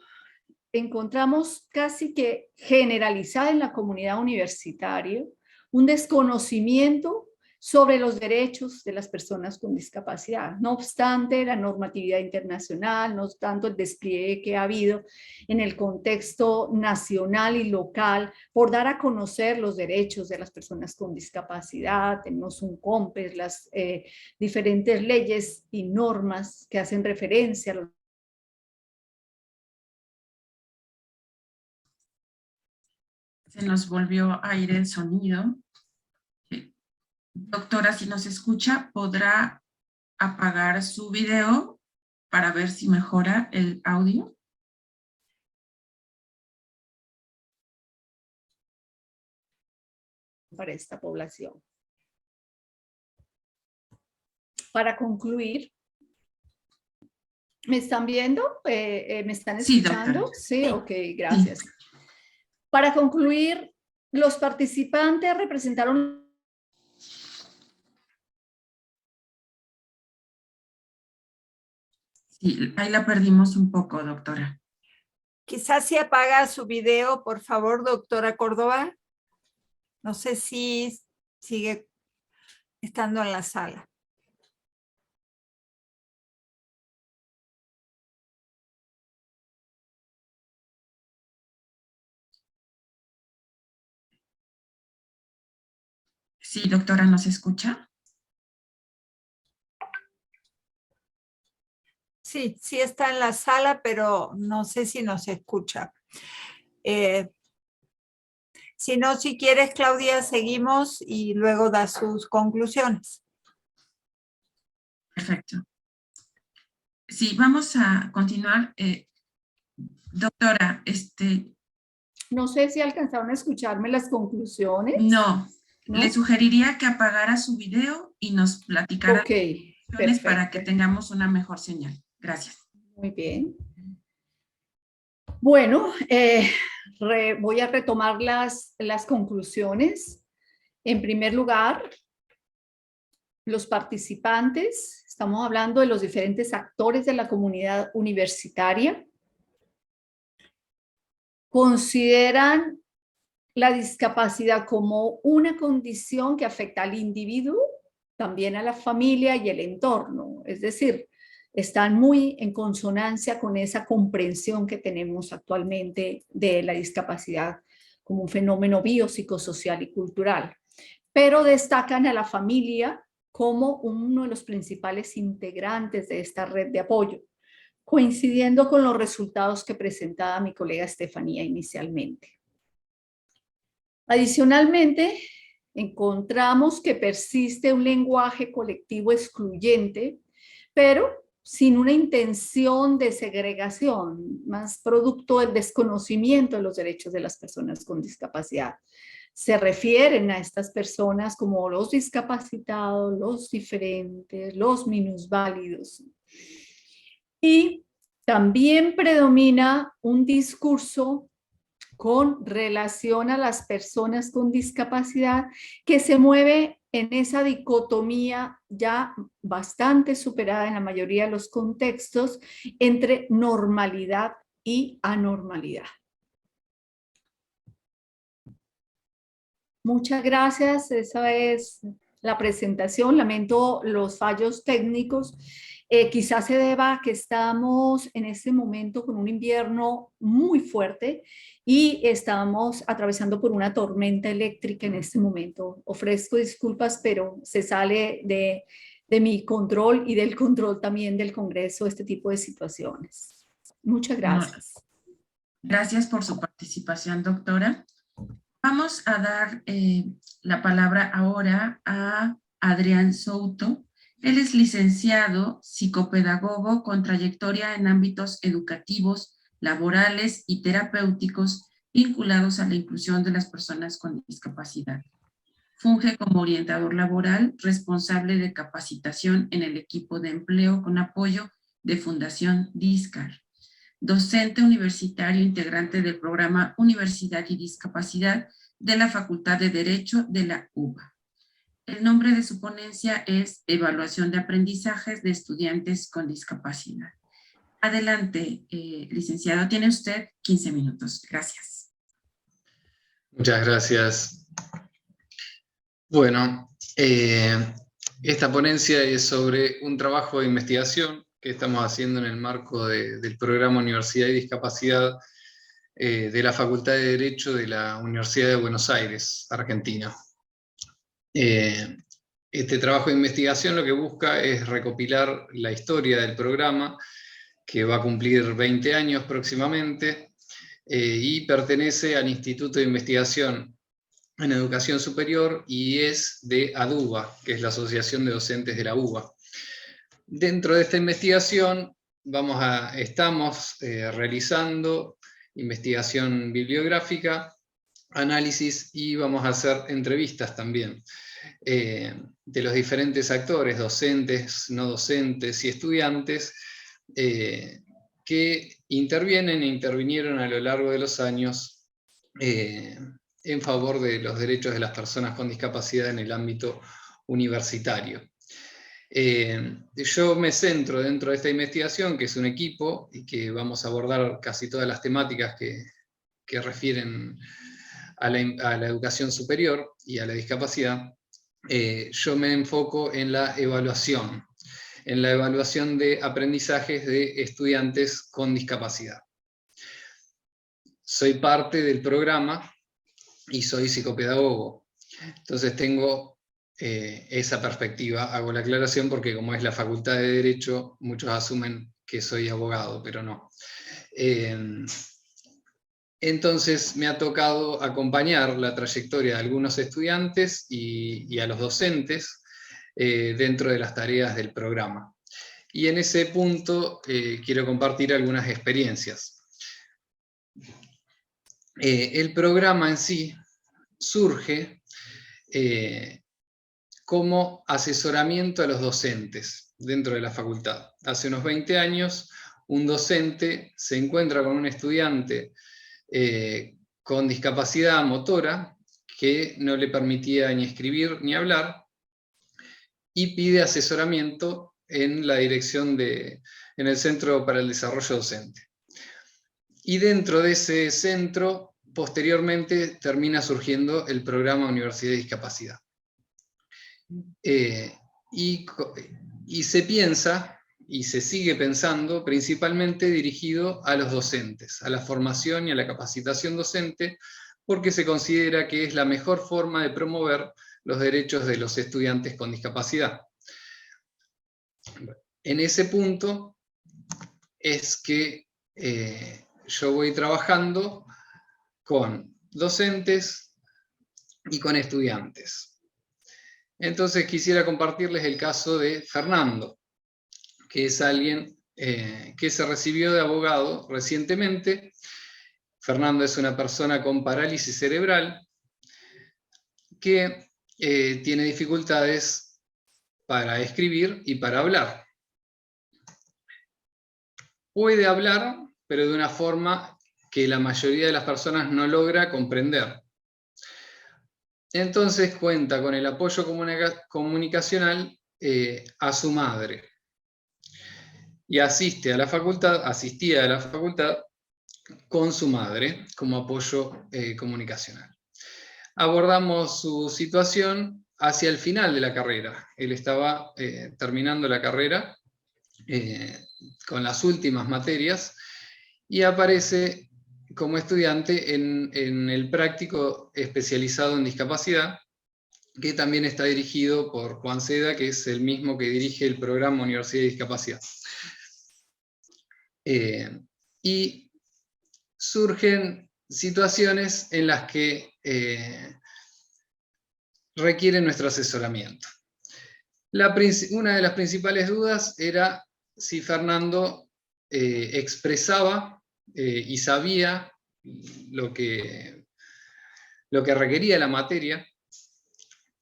encontramos casi que generalizada en la comunidad universitaria un desconocimiento sobre los derechos de las personas con discapacidad. No obstante la normatividad internacional, no obstante el despliegue que ha habido en el contexto nacional y local por dar a conocer los derechos de las personas con discapacidad, tenemos un COMPES, las diferentes leyes y normas que hacen referencia a los. Se nos volvió a ir el sonido. Doctora, si nos escucha, ¿podrá apagar su video para ver si mejora el audio? Para esta población. Para concluir, ¿me están viendo? ¿Me están escuchando? Sí, ok, gracias. Sí. Para concluir, los participantes representaron. Sí, ahí la perdimos un poco, doctora. Quizás si apaga su video, por favor, doctora Córdoba. No sé si sigue estando en la sala. Sí, doctora, ¿nos escucha? Sí, sí está en la sala, pero no sé si nos escucha. Si no, si quieres, Claudia, seguimos y luego da sus conclusiones. Perfecto. Sí, vamos a continuar. Doctora, No sé si alcanzaron a escucharme las conclusiones. No. Le sugeriría que apagara su video y nos platicara para que tengamos una mejor señal. Gracias. Muy bien. Bueno, voy a retomar las conclusiones. En primer lugar, los participantes, estamos hablando de los diferentes actores de la comunidad universitaria, consideran la discapacidad como una condición que afecta al individuo, también a la familia y el entorno. Es decir, están muy en consonancia con esa comprensión que tenemos actualmente de la discapacidad como un fenómeno biopsicosocial y cultural. Pero destacan a la familia como uno de los principales integrantes de esta red de apoyo, coincidiendo con los resultados que presentaba mi colega Estefanía inicialmente. Adicionalmente, encontramos que persiste un lenguaje colectivo excluyente, pero sin una intención de segregación, más producto del desconocimiento de los derechos de las personas con discapacidad. Se refieren a estas personas como los discapacitados, los diferentes, los minusválidos. Y también predomina un discurso con relación a las personas con discapacidad que se mueve en esa dicotomía ya bastante superada en la mayoría de los contextos entre normalidad y anormalidad. Muchas gracias, esa es la presentación. Lamento los fallos técnicos. Quizás se deba a que estamos en este momento con un invierno muy fuerte y estamos atravesando por una tormenta eléctrica en este momento. Ofrezco disculpas, pero se sale de mi control y del control también del Congreso este tipo de situaciones. Muchas gracias. Gracias por su participación, doctora. Vamos a dar la palabra ahora a Adrián Souto. Él es licenciado, psicopedagogo con trayectoria en ámbitos educativos, laborales y terapéuticos vinculados a la inclusión de las personas con discapacidad. Funge como orientador laboral responsable de capacitación en el equipo de empleo con apoyo de Fundación DISCAR. Docente universitario integrante del programa Universidad y Discapacidad de la Facultad de Derecho de la UBA. El nombre de su ponencia es Evaluación de Aprendizajes de Estudiantes con Discapacidad. Adelante, licenciado, tiene usted 15 minutos. Gracias. Muchas gracias. Bueno, esta ponencia es sobre un trabajo de investigación que estamos haciendo en el marco del programa Universidad y Discapacidad de la Facultad de Derecho de la Universidad de Buenos Aires, Argentina. Este trabajo de investigación lo que busca es recopilar la historia del programa, que va a cumplir 20 años próximamente, y pertenece al Instituto de Investigación en Educación Superior y es de ADUBA, que es la Asociación de Docentes de la UBA. Dentro de esta investigación estamos realizando investigación bibliográfica, análisis y vamos a hacer entrevistas también de los diferentes actores, docentes, no docentes y estudiantes que intervienen e intervinieron a lo largo de los años en favor de los derechos de las personas con discapacidad en el ámbito universitario. Yo me centro dentro de esta investigación, que es un equipo, y que vamos a abordar casi todas las temáticas que refieren a la educación superior y a la discapacidad. Yo me enfoco en la evaluación de aprendizajes de estudiantes con discapacidad. Soy parte del programa y soy psicopedagogo, entonces tengo esa perspectiva. Hago la aclaración porque como es la Facultad de Derecho, muchos asumen que soy abogado, pero no. Entonces me ha tocado acompañar la trayectoria de algunos estudiantes y a los docentes dentro de las tareas del programa. Y en ese punto quiero compartir algunas experiencias. El programa en sí surge como asesoramiento a los docentes dentro de la facultad. Hace unos 20 años, un docente se encuentra con un estudiante con discapacidad motora que no le permitía ni escribir ni hablar, y pide asesoramiento en la dirección en el Centro para el Desarrollo Docente. Y dentro de ese centro, posteriormente, termina surgiendo el programa Universidad y Discapacidad. Y se piensa, y se sigue pensando, principalmente dirigido a los docentes, a la formación y a la capacitación docente, porque se considera que es la mejor forma de promover los derechos de los estudiantes con discapacidad. En ese punto es que yo voy trabajando con docentes y con estudiantes. Entonces quisiera compartirles el caso de Fernando, que es alguien que se recibió de abogado recientemente. Fernando es una persona con parálisis cerebral que tiene dificultades para escribir y para hablar. Puede hablar, pero de una forma que la mayoría de las personas no logra comprender. Entonces cuenta con el apoyo comunicacional a su madre. Y asistía a la facultad con su madre como apoyo comunicacional. Abordamos su situación hacia el final de la carrera. Él estaba terminando la carrera con las últimas materias y aparece como estudiante en el práctico especializado en discapacidad, que también está dirigido por Juan Seda, que es el mismo que dirige el programa Universidad y Discapacidad. Y surgen situaciones en las que requieren nuestro asesoramiento. Una de las principales dudas era si Fernando expresaba y sabía lo que requería la materia,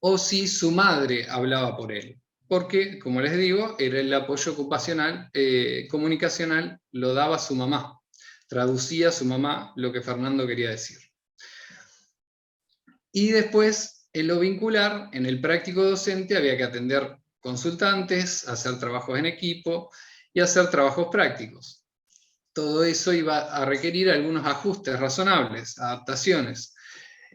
o si su madre hablaba por él. Porque, como les digo, era el apoyo ocupacional, comunicacional, lo daba su mamá. Traducía a su mamá lo que Fernando quería decir. Y después, en lo vincular, en el práctico docente, había que atender consultantes, hacer trabajos en equipo y hacer trabajos prácticos. Todo eso iba a requerir algunos ajustes razonables, adaptaciones.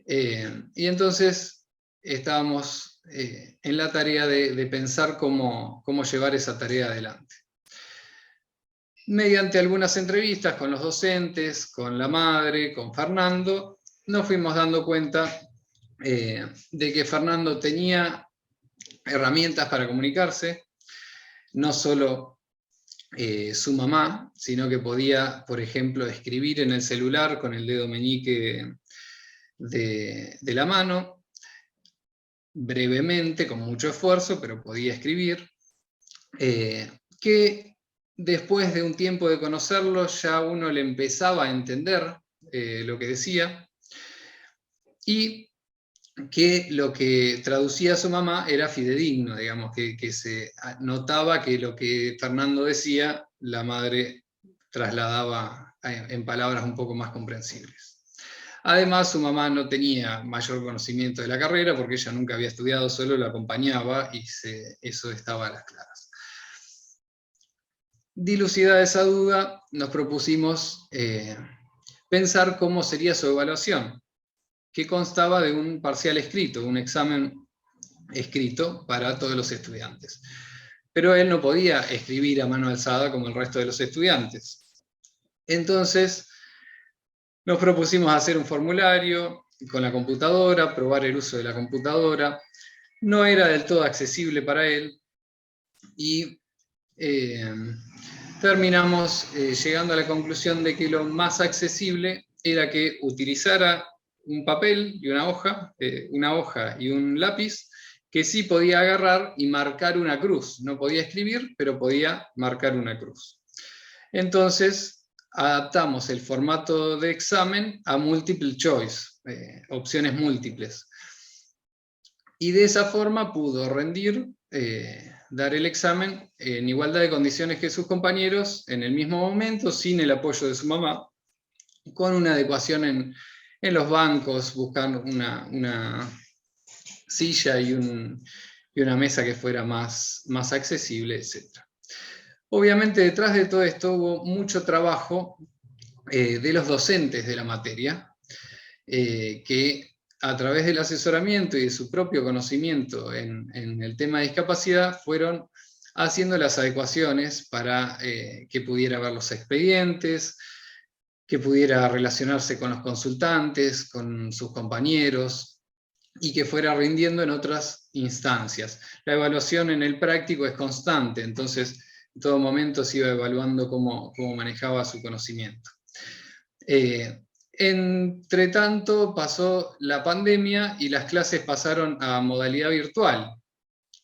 Y entonces estábamos en la tarea de pensar cómo llevar esa tarea adelante. Mediante algunas entrevistas con los docentes, con la madre, con Fernando, nos fuimos dando cuenta de que Fernando tenía herramientas para comunicarse, no solo su mamá, sino que podía, por ejemplo, escribir en el celular con el dedo meñique de la mano, brevemente, con mucho esfuerzo, pero podía escribir, que después de un tiempo de conocerlo ya uno le empezaba a entender lo que decía, y que lo que traducía su mamá era fidedigno, digamos, que se notaba que lo que Fernando decía, la madre trasladaba en palabras un poco más comprensibles. Además, su mamá no tenía mayor conocimiento de la carrera, porque ella nunca había estudiado, solo lo acompañaba, y eso estaba a las claras. Dilucidada esa duda, nos propusimos pensar cómo sería su evaluación, que constaba de un parcial escrito, un examen escrito para todos los estudiantes. Pero él no podía escribir a mano alzada como el resto de los estudiantes. Entonces, nos propusimos hacer un formulario con la computadora, probar el uso de la computadora. No era del todo accesible para él, y terminamos llegando a la conclusión de que lo más accesible era que utilizara un papel y una hoja y un lápiz, que sí podía agarrar y marcar una cruz. No podía escribir, pero podía marcar una cruz. Entonces, adaptamos el formato de examen a multiple choice, opciones múltiples. Y de esa forma pudo rendir, dar el examen en igualdad de condiciones que sus compañeros, en el mismo momento, sin el apoyo de su mamá, con una adecuación en los bancos, buscar una silla y una mesa que fuera más accesible, etc. Obviamente, detrás de todo esto hubo mucho trabajo de los docentes de la materia, que a través del asesoramiento y de su propio conocimiento en el tema de discapacidad, fueron haciendo las adecuaciones para que pudiera ver los expedientes, que pudiera relacionarse con los consultantes, con sus compañeros, y que fuera rindiendo en otras instancias. La evaluación en el práctico es constante, entonces en todo momento se iba evaluando cómo manejaba su conocimiento. Entre tanto pasó la pandemia y las clases pasaron a modalidad virtual.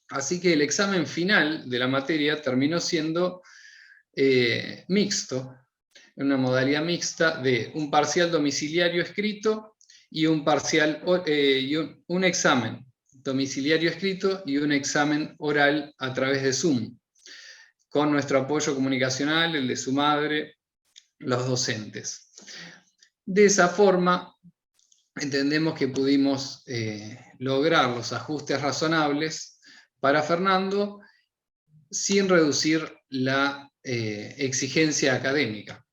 Así que el examen final de la materia terminó siendo mixto, en una modalidad mixta de un parcial domiciliario escrito y un examen domiciliario escrito y un examen oral a través de Zoom, con nuestro apoyo comunicacional, el de su madre, los docentes. De esa forma, entendemos que pudimos lograr los ajustes razonables para Fernando sin reducir la exigencia académica,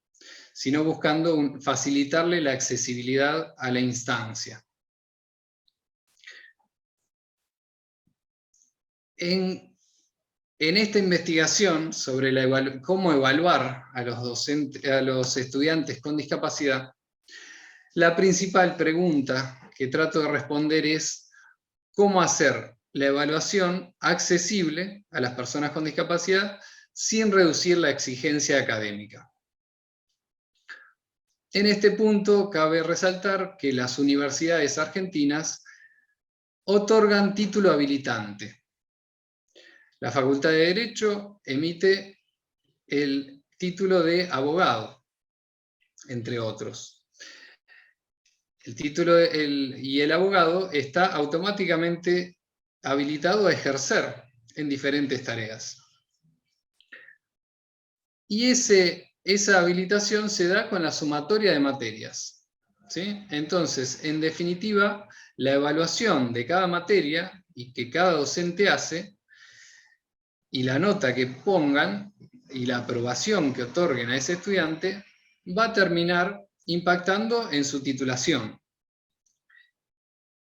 sino buscando facilitarle la accesibilidad a la instancia. En esta investigación sobre cómo evaluar a los estudiantes con discapacidad, la principal pregunta que trato de responder es cómo hacer la evaluación accesible a las personas con discapacidad sin reducir la exigencia académica. En este punto cabe resaltar que las universidades argentinas otorgan título habilitante. La Facultad de Derecho emite el título de abogado. entre otros. El título y el abogado está automáticamente habilitado a ejercer en diferentes tareas. Y esa habilitación se da con la sumatoria de materias, ¿sí? Entonces, en definitiva, la evaluación de cada materia y que cada docente hace, y la nota que pongan, y la aprobación que otorguen a ese estudiante, va a terminar impactando en su titulación.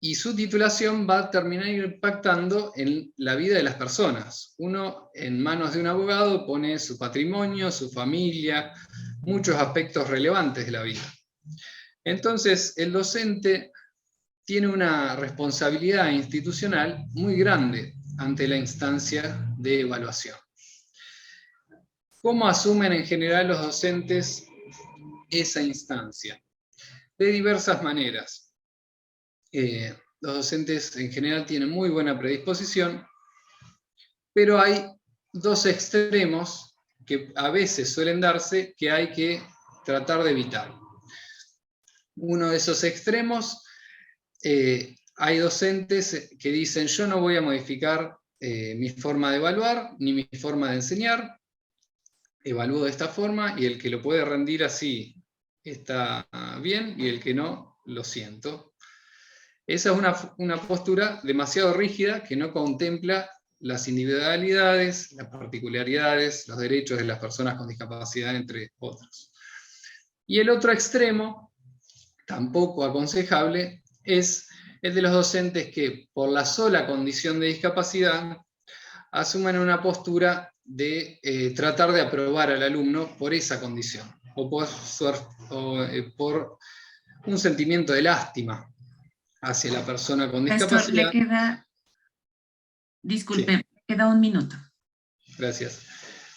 Y su titulación va a terminar impactando en la vida de las personas. Uno, en manos de un abogado, pone su patrimonio, su familia, muchos aspectos relevantes de la vida. Entonces, el docente tiene una responsabilidad institucional muy grande ante la instancia de evaluación. ¿Cómo asumen en general los docentes esa instancia? De diversas maneras. Los docentes en general tienen muy buena predisposición, pero hay dos extremos que a veces suelen darse que hay que tratar de evitar. Uno de esos extremos, hay docentes que dicen: yo no voy a modificar mi forma de evaluar ni mi forma de enseñar, evalúo de esta forma y el que lo puede rendir así está bien y el que no, lo siento. Esa es una postura demasiado rígida que no contempla las individualidades, las particularidades, los derechos de las personas con discapacidad, entre otros. Y el otro extremo, tampoco aconsejable, es el de los docentes que, por la sola condición de discapacidad, asumen una postura de tratar de aprobar al alumno por esa condición, o por un sentimiento de lástima hacia la persona con discapacidad. Maestro, le queda, disculpe, sí, queda un minuto. Gracias.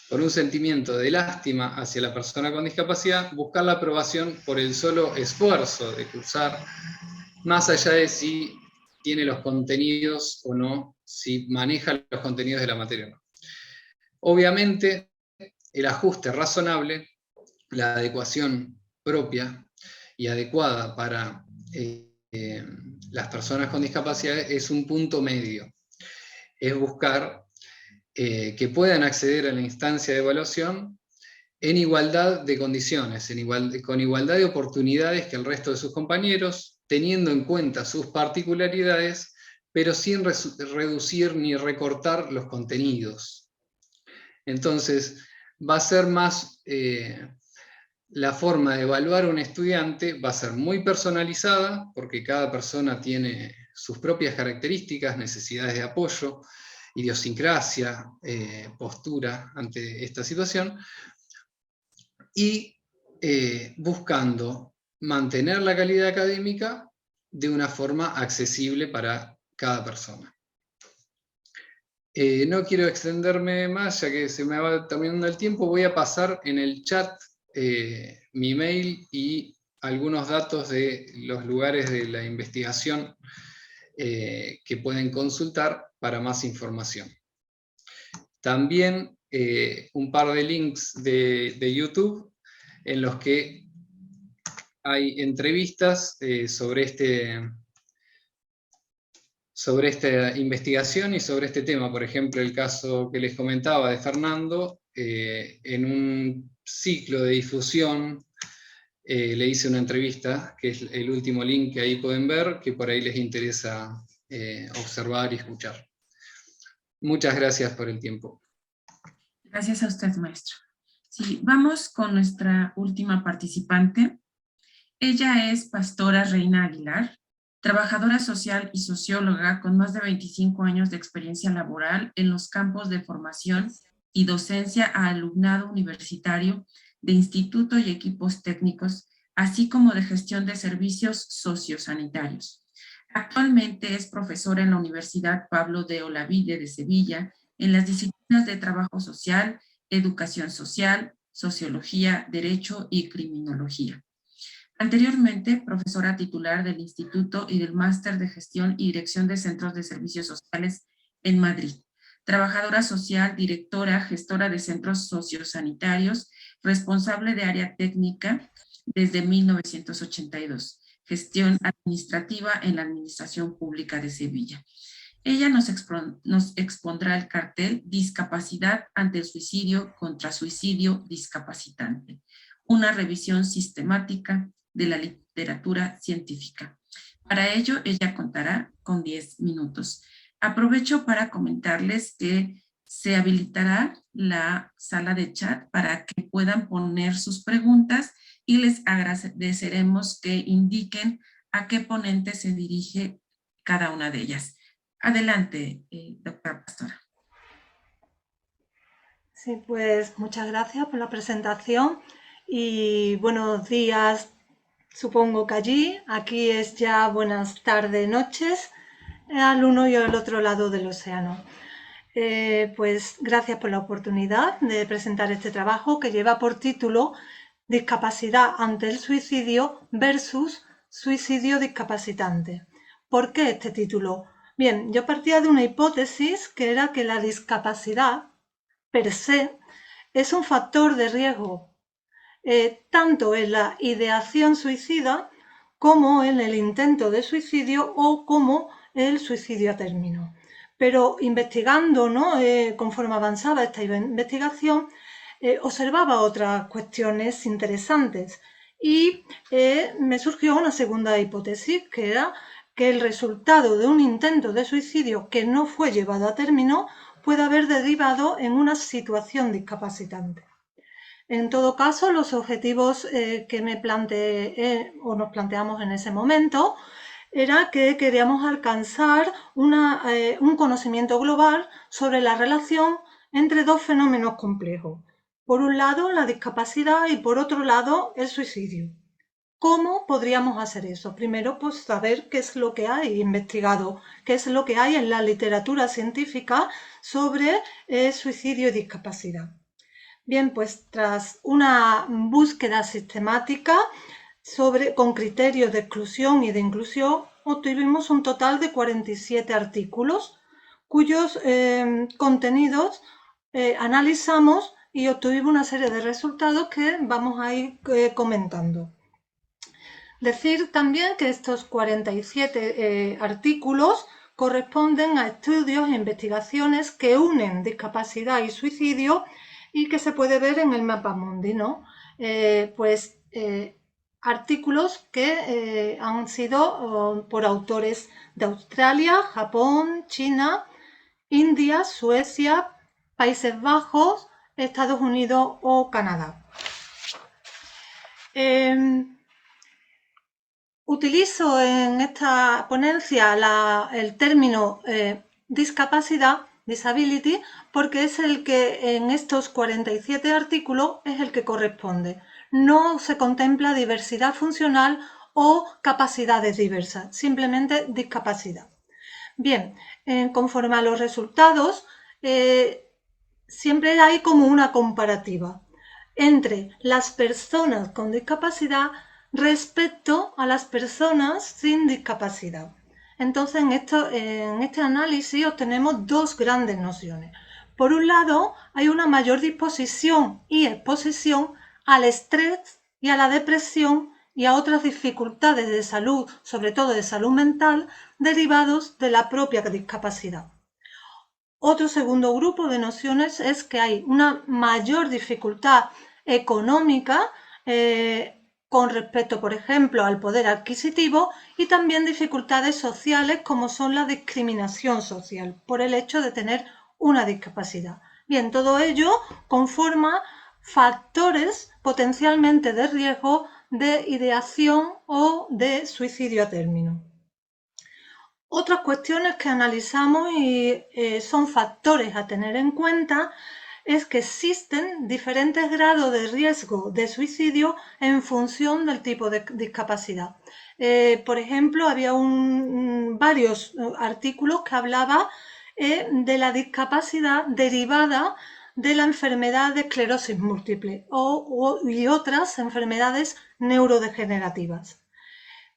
Por un sentimiento de lástima hacia la persona con discapacidad, buscar la aprobación por el solo esfuerzo de cursar, más allá de si tiene los contenidos o no, si maneja los contenidos de la materia o no. Obviamente, el ajuste razonable, la adecuación propia y adecuada para las personas con discapacidad es un punto medio. Es buscar que puedan acceder a la instancia de evaluación en igualdad de condiciones, con igualdad de oportunidades que el resto de sus compañeros, teniendo en cuenta sus particularidades, pero sin reducir ni recortar los contenidos. Entonces, va a ser más... la forma de evaluar a un estudiante va a ser muy personalizada, porque cada persona tiene sus propias características, necesidades de apoyo, idiosincrasia, postura ante esta situación, y buscando mantener la calidad académica de una forma accesible para cada persona. No quiero extenderme más, ya que se me va terminando el tiempo. Voy a pasar en el chat mi mail y algunos datos de los lugares de la investigación que pueden consultar para más información. También un par de links de YouTube en los que hay entrevistas sobre esta investigación y sobre este tema. Por ejemplo, el caso que les comentaba de Fernando, en un ciclo de difusión le hice una entrevista, que es el último link que ahí pueden ver, que por ahí les interesa observar y escuchar. Muchas gracias por el tiempo. Gracias a usted, maestro. Sí, vamos con nuestra última participante. Ella es Pastora Reina Aguilar, trabajadora social y socióloga con más de 25 años de experiencia laboral en los campos de formación y docencia a alumnado universitario de instituto y equipos técnicos, así como de gestión de servicios sociosanitarios. Actualmente es profesora en la Universidad Pablo de Olavide de Sevilla, en las disciplinas de trabajo social, educación social, sociología, derecho y criminología. Anteriormente, profesora titular del Instituto y del Máster de Gestión y Dirección de Centros de Servicios Sociales en Madrid. Trabajadora social, directora, gestora de centros sociosanitarios, responsable de área técnica desde 1982, gestión administrativa en la Administración Pública de Sevilla. Ella nos expondrá el cartel Discapacidad ante el suicidio contra suicidio discapacitante, una revisión sistemática de la literatura científica. Para ello, ella contará con 10 minutos. Aprovecho para comentarles que se habilitará la sala de chat para que puedan poner sus preguntas y les agradeceremos que indiquen a qué ponente se dirige cada una de ellas. Adelante, doctora Pastora. Sí, pues muchas gracias por la presentación y buenos días, supongo que allí. Aquí es ya buenas tardes, noches, al uno y al otro lado del océano. Pues gracias por la oportunidad de presentar este trabajo que lleva por título Discapacidad ante el suicidio versus suicidio discapacitante. ¿Por qué este título? Bien, yo partía de una hipótesis que era que la discapacidad per se es un factor de riesgo tanto en la ideación suicida como en el intento de suicidio o como el suicidio a término. Pero investigando, conforme avanzaba esta investigación, observaba otras cuestiones interesantes y me surgió una segunda hipótesis, que era que el resultado de un intento de suicidio que no fue llevado a término puede haber derivado en una situación discapacitante. En todo caso, los objetivos que me planteé o nos planteamos en ese momento era que queríamos alcanzar un conocimiento global sobre la relación entre dos fenómenos complejos. Por un lado, la discapacidad y por otro lado, el suicidio. ¿Cómo podríamos hacer eso? Primero, pues saber qué es lo que hay investigado, qué es lo que hay en la literatura científica sobre suicidio y discapacidad. Bien, pues tras una búsqueda sistemática con criterios de exclusión y de inclusión, obtuvimos un total de 47 artículos cuyos contenidos analizamos y obtuvimos una serie de resultados que vamos a ir comentando. Decir también que estos 47 artículos corresponden a estudios e investigaciones que unen discapacidad y suicidio y que se puede ver en el Mapamundi, ¿no? Artículos que han sido por autores de Australia, Japón, China, India, Suecia, Países Bajos, Estados Unidos o Canadá. Utilizo en esta ponencia el término discapacidad, disability, porque es el que en estos 47 artículos es el que corresponde. No se contempla diversidad funcional o capacidades diversas, simplemente discapacidad. Bien, conforme a los resultados, siempre hay como una comparativa entre las personas con discapacidad respecto a las personas sin discapacidad. Entonces, en este análisis obtenemos dos grandes nociones. Por un lado, hay una mayor disposición y exposición al estrés y a la depresión y a otras dificultades de salud, sobre todo de salud mental, derivados de la propia discapacidad. Otro segundo grupo de nociones es que hay una mayor dificultad económica con respecto, por ejemplo, al poder adquisitivo y también dificultades sociales como son la discriminación social por el hecho de tener una discapacidad. Bien, todo ello conforma factores potencialmente de riesgo de ideación o de suicidio a término. Otras cuestiones que analizamos y son factores a tener en cuenta es que existen diferentes grados de riesgo de suicidio en función del tipo de discapacidad. Por ejemplo, había varios artículos que hablaban de la discapacidad derivada de la enfermedad de esclerosis múltiple y otras enfermedades neurodegenerativas.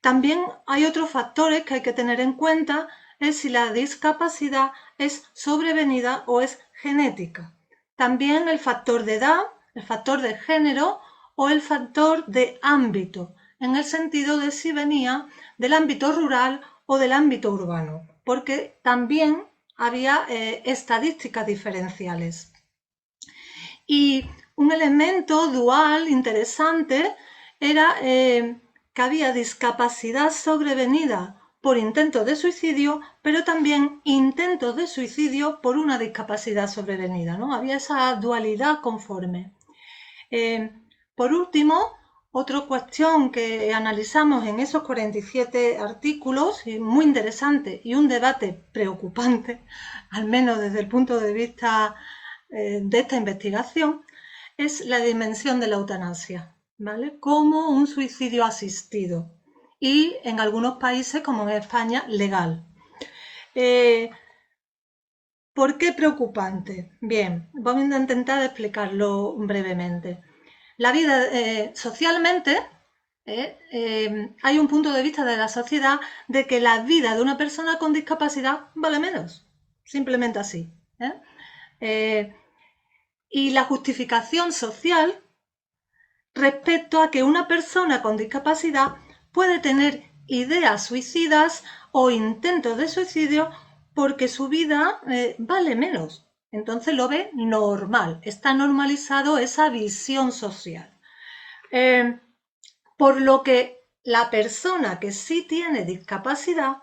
También hay otros factores que hay que tener en cuenta, es si la discapacidad es sobrevenida o es genética. También el factor de edad, el factor de género o el factor de ámbito, en el sentido de si venía del ámbito rural o del ámbito urbano, porque también había estadísticas diferenciales. Y un elemento dual interesante era que había discapacidad sobrevenida por intentos de suicidio, pero también intentos de suicidio por una discapacidad sobrevenida, ¿no? Había esa dualidad conforme. Por último, otra cuestión que analizamos en esos 47 artículos, muy interesante y un debate preocupante, al menos desde el punto de vista de esta investigación, es la dimensión de la eutanasia, ¿vale? Como un suicidio asistido y en algunos países, como en España, legal. ¿Por qué preocupante? Bien, vamos a intentar explicarlo brevemente. La vida, socialmente, hay un punto de vista de la sociedad de que la vida de una persona con discapacidad vale menos, simplemente así. Y la justificación social respecto a que una persona con discapacidad puede tener ideas suicidas o intentos de suicidio porque su vida vale menos. Entonces lo ve normal, está normalizado esa visión social. Por lo que la persona que sí tiene discapacidad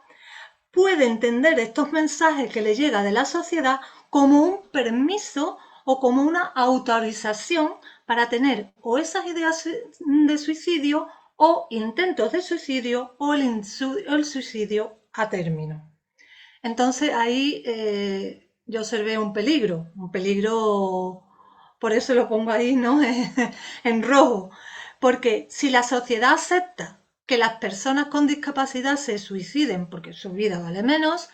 puede entender estos mensajes que le llega de la sociedad como un permiso o como una autorización para tener o esas ideas de suicidio o intentos de suicidio o el suicidio a término. Entonces ahí yo observé un peligro, por eso lo pongo ahí, ¿no? En rojo, porque si la sociedad acepta que las personas con discapacidad se suiciden porque su vida vale menos,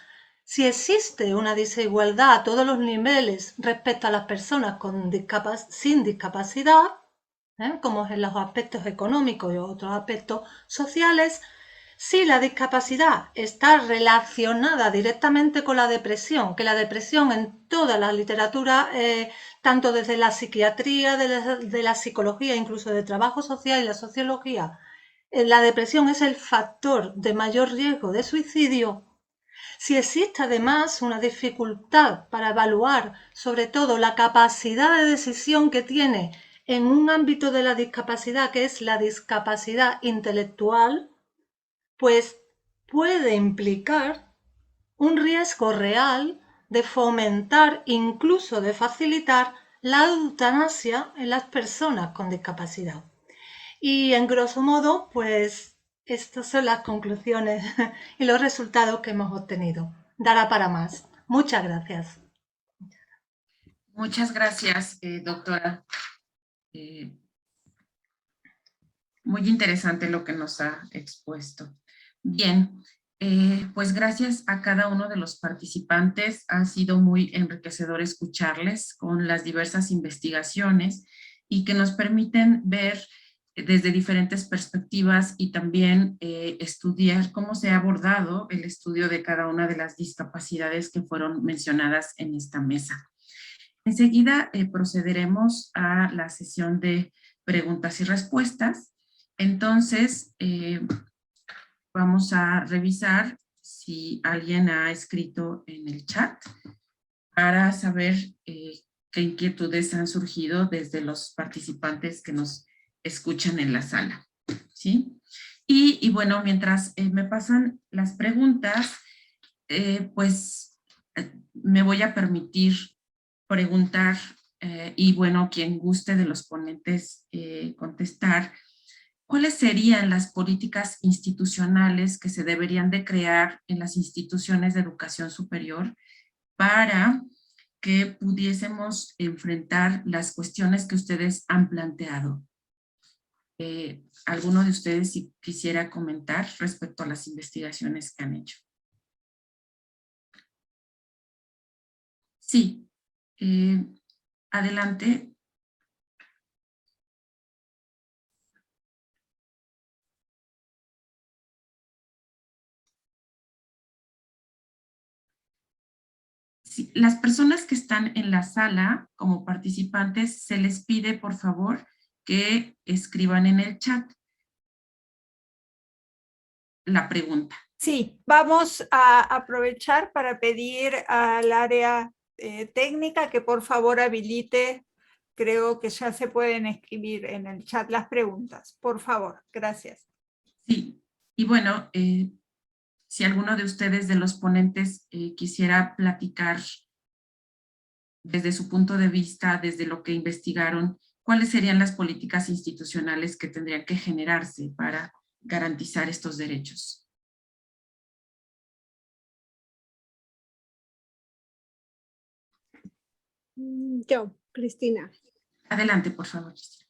si existe una desigualdad a todos los niveles respecto a las personas sin discapacidad, como en los aspectos económicos y otros aspectos sociales, si la discapacidad está relacionada directamente con la depresión, que la depresión en toda la literatura, tanto desde la psiquiatría, de la psicología, incluso de trabajo social y la sociología, la depresión es el factor de mayor riesgo de suicidio. Si existe además una dificultad para evaluar sobre todo la capacidad de decisión que tiene en un ámbito de la discapacidad, que es la discapacidad intelectual, pues puede implicar un riesgo real de fomentar, incluso de facilitar, la eutanasia en las personas con discapacidad. Y en grosso modo, pues estas son las conclusiones y los resultados que hemos obtenido. Dará para más. Muchas gracias. Muchas gracias, doctora. Muy interesante lo que nos ha expuesto. Bien, pues gracias a cada uno de los participantes. Ha sido muy enriquecedor escucharles con las diversas investigaciones y que nos permiten ver desde diferentes perspectivas y también estudiar cómo se ha abordado el estudio de cada una de las discapacidades que fueron mencionadas en esta mesa. Enseguida procederemos a la sesión de preguntas y respuestas. Entonces, vamos a revisar si alguien ha escrito en el chat para saber qué inquietudes han surgido desde los participantes que nos escuchan en la sala, ¿sí? Y bueno, mientras me pasan las preguntas, pues me voy a permitir preguntar y bueno, quien guste de los ponentes contestar, ¿cuáles serían las políticas institucionales que se deberían de crear en las instituciones de educación superior para que pudiésemos enfrentar las cuestiones que ustedes han planteado? ¿Alguno de ustedes si quisiera comentar respecto a las investigaciones que han hecho? Sí, adelante. Sí, las personas que están en la sala como participantes, se les pide por favor que escriban en el chat la pregunta. Sí, vamos a aprovechar para pedir al área técnica que por favor habilite. Creo que ya se pueden escribir en el chat las preguntas. Por favor, gracias. Sí, y bueno, si alguno de ustedes, de los ponentes, quisiera platicar desde su punto de vista, desde lo que investigaron, ¿cuáles serían las políticas institucionales que tendrían que generarse para garantizar estos derechos? Yo, Cristina. Adelante, por favor, Cristina.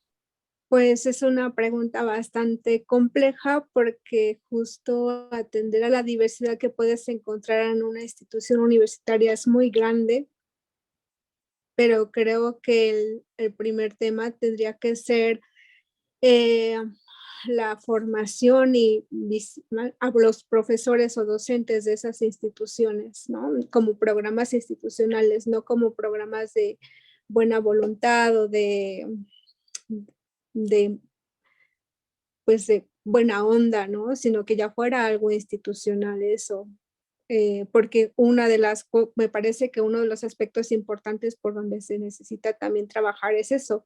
Pues es una pregunta bastante compleja porque justo atender a la diversidad que puedes encontrar en una institución universitaria es muy grande, pero creo que el primer tema tendría que ser la formación y a los profesores o docentes de esas instituciones, ¿no? Como programas institucionales, no como programas de buena voluntad o pues de buena onda, ¿no? Sino que ya fuera algo institucional eso. Porque me parece que uno de los aspectos importantes por donde se necesita también trabajar es eso,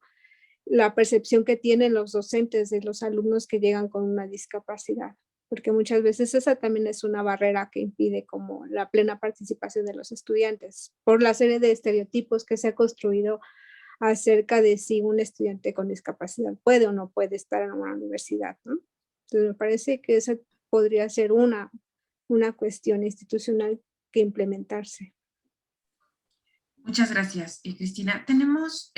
la percepción que tienen los docentes de los alumnos que llegan con una discapacidad, porque muchas veces esa también es una barrera que impide como la plena participación de los estudiantes, por la serie de estereotipos que se ha construido acerca de si un estudiante con discapacidad puede o no puede estar en una universidad, ¿no? Entonces me parece que esa podría ser una cuestión institucional que implementarse. Muchas gracias, Cristina. Tenemos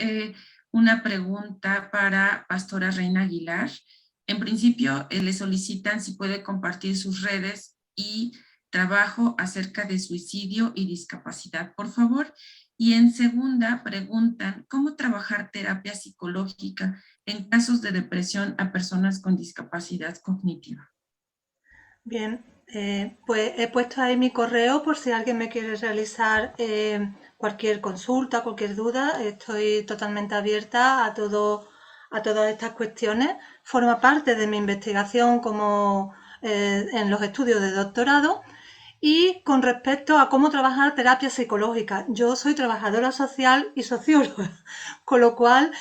una pregunta para Pastora Reina Aguilar. En principio, le solicitan si puede compartir sus redes y trabajo acerca de suicidio y discapacidad, por favor. Y en segunda, preguntan cómo trabajar terapia psicológica en casos de depresión a personas con discapacidad cognitiva. Bien, pues he puesto ahí mi correo por si alguien me quiere realizar cualquier consulta, cualquier duda. Estoy totalmente abierta a todas estas cuestiones. Forma parte de mi investigación como en los estudios de doctorado. Y con respecto a cómo trabajar terapia psicológica, yo soy trabajadora social y socióloga, con lo cual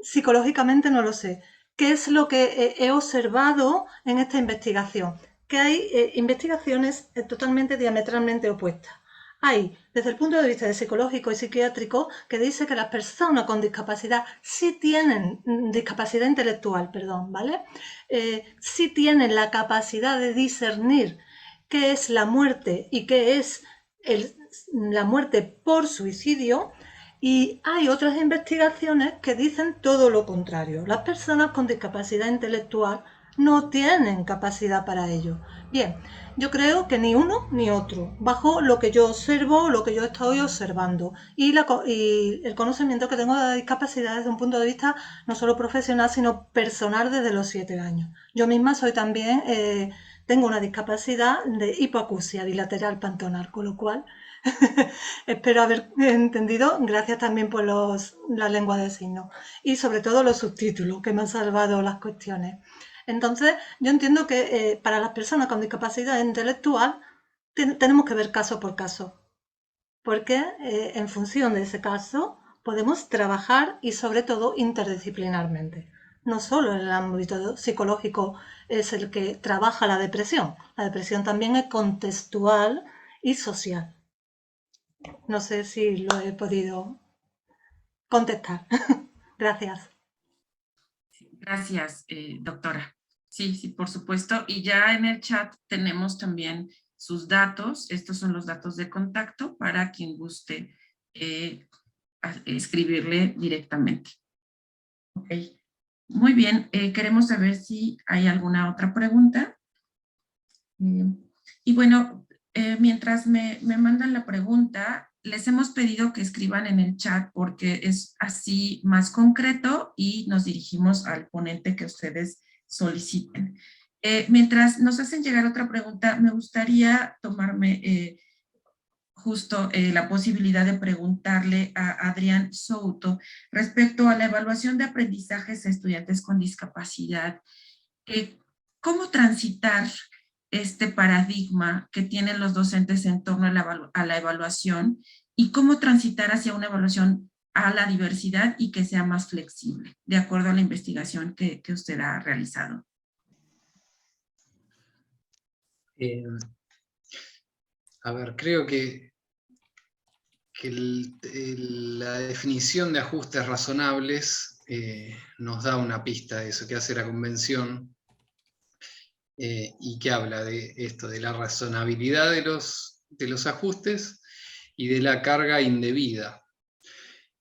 psicológicamente no lo sé. ¿Qué es lo que he observado en esta investigación? Que hay investigaciones totalmente diametralmente opuestas. Hay, desde el punto de vista de psicológico y psiquiátrico, que dice que las personas con discapacidad sí tienen, discapacidad intelectual, perdón, ¿vale? Sí tienen la capacidad de discernir qué es la muerte y qué es la muerte por suicidio. Y hay otras investigaciones que dicen todo lo contrario. Las personas con discapacidad intelectual no tienen capacidad para ello. Bien, yo creo que ni uno ni otro, bajo lo que yo observo, lo que yo estoy observando y el conocimiento que tengo de la discapacidad desde un punto de vista no solo profesional, sino personal desde los 7 años. Yo misma soy también, tengo una discapacidad de hipoacusia bilateral pantonal, con lo cual espero haber entendido, gracias también por la lengua de signos y sobre todo los subtítulos que me han salvado las cuestiones. Entonces, yo entiendo que para las personas con discapacidad intelectual tenemos que ver caso por caso, porque en función de ese caso podemos trabajar y sobre todo interdisciplinarmente. No solo en el ámbito psicológico es el que trabaja la depresión también es contextual y social. No sé si lo he podido contestar. Gracias. Gracias, doctora. Sí, sí, por supuesto. Y ya en el chat tenemos también sus datos. Estos son los datos de contacto para quien guste escribirle directamente. Ok. Muy bien. Queremos saber si hay alguna otra pregunta. Y bueno, mientras me mandan la pregunta, les hemos pedido que escriban en el chat porque es así más concreto y nos dirigimos al ponente que ustedes soliciten. Mientras nos hacen llegar otra pregunta, me gustaría tomarme justo la posibilidad de preguntarle a Adrián Souto respecto a la evaluación de aprendizajes a estudiantes con discapacidad. ¿Cómo transitar este paradigma que tienen los docentes en torno a la evaluación y cómo transitar hacia una evaluación a la diversidad y que sea más flexible, de acuerdo a la investigación que usted ha realizado? A ver, creo que la definición de ajustes razonables nos da una pista de eso que hace la Convención y que habla de esto, de la razonabilidad de los ajustes y de la carga indebida.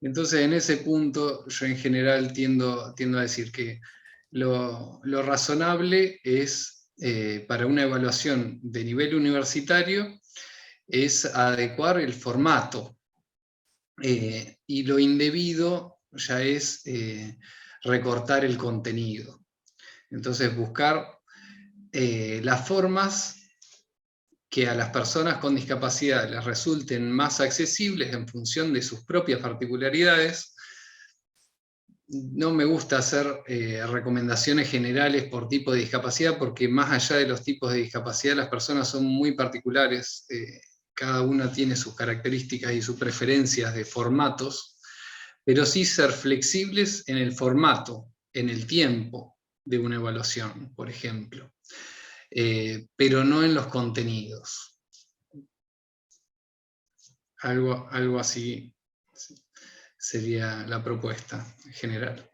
Entonces, en ese punto, yo en general tiendo a decir que lo razonable es, para una evaluación de nivel universitario, es adecuar el formato. Y lo indebido ya es recortar el contenido. Entonces, buscar las formas que a las personas con discapacidad les resulten más accesibles en función de sus propias particularidades. No me gusta hacer recomendaciones generales por tipo de discapacidad, porque más allá de los tipos de discapacidad, las personas son muy particulares. Cada una tiene sus características y sus preferencias de formatos, pero sí ser flexibles en el formato, en el tiempo de una evaluación, por ejemplo. Pero no en los contenidos. Algo así sería la propuesta general.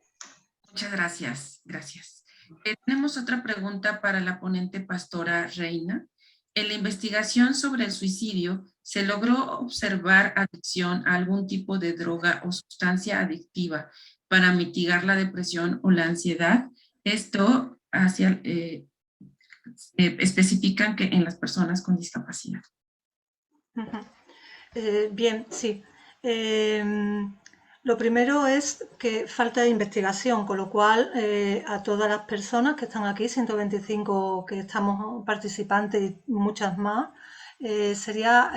Muchas gracias, gracias. Tenemos otra pregunta para la ponente Pastora Reina. En la investigación sobre el suicidio, ¿se logró observar adicción a algún tipo de droga o sustancia adictiva para mitigar la depresión o la ansiedad? Esto especifican que en las personas con discapacidad. Bien, sí. Lo primero es que falta de investigación, con lo cual a todas las personas que están aquí, 125 que estamos participantes y muchas más, sería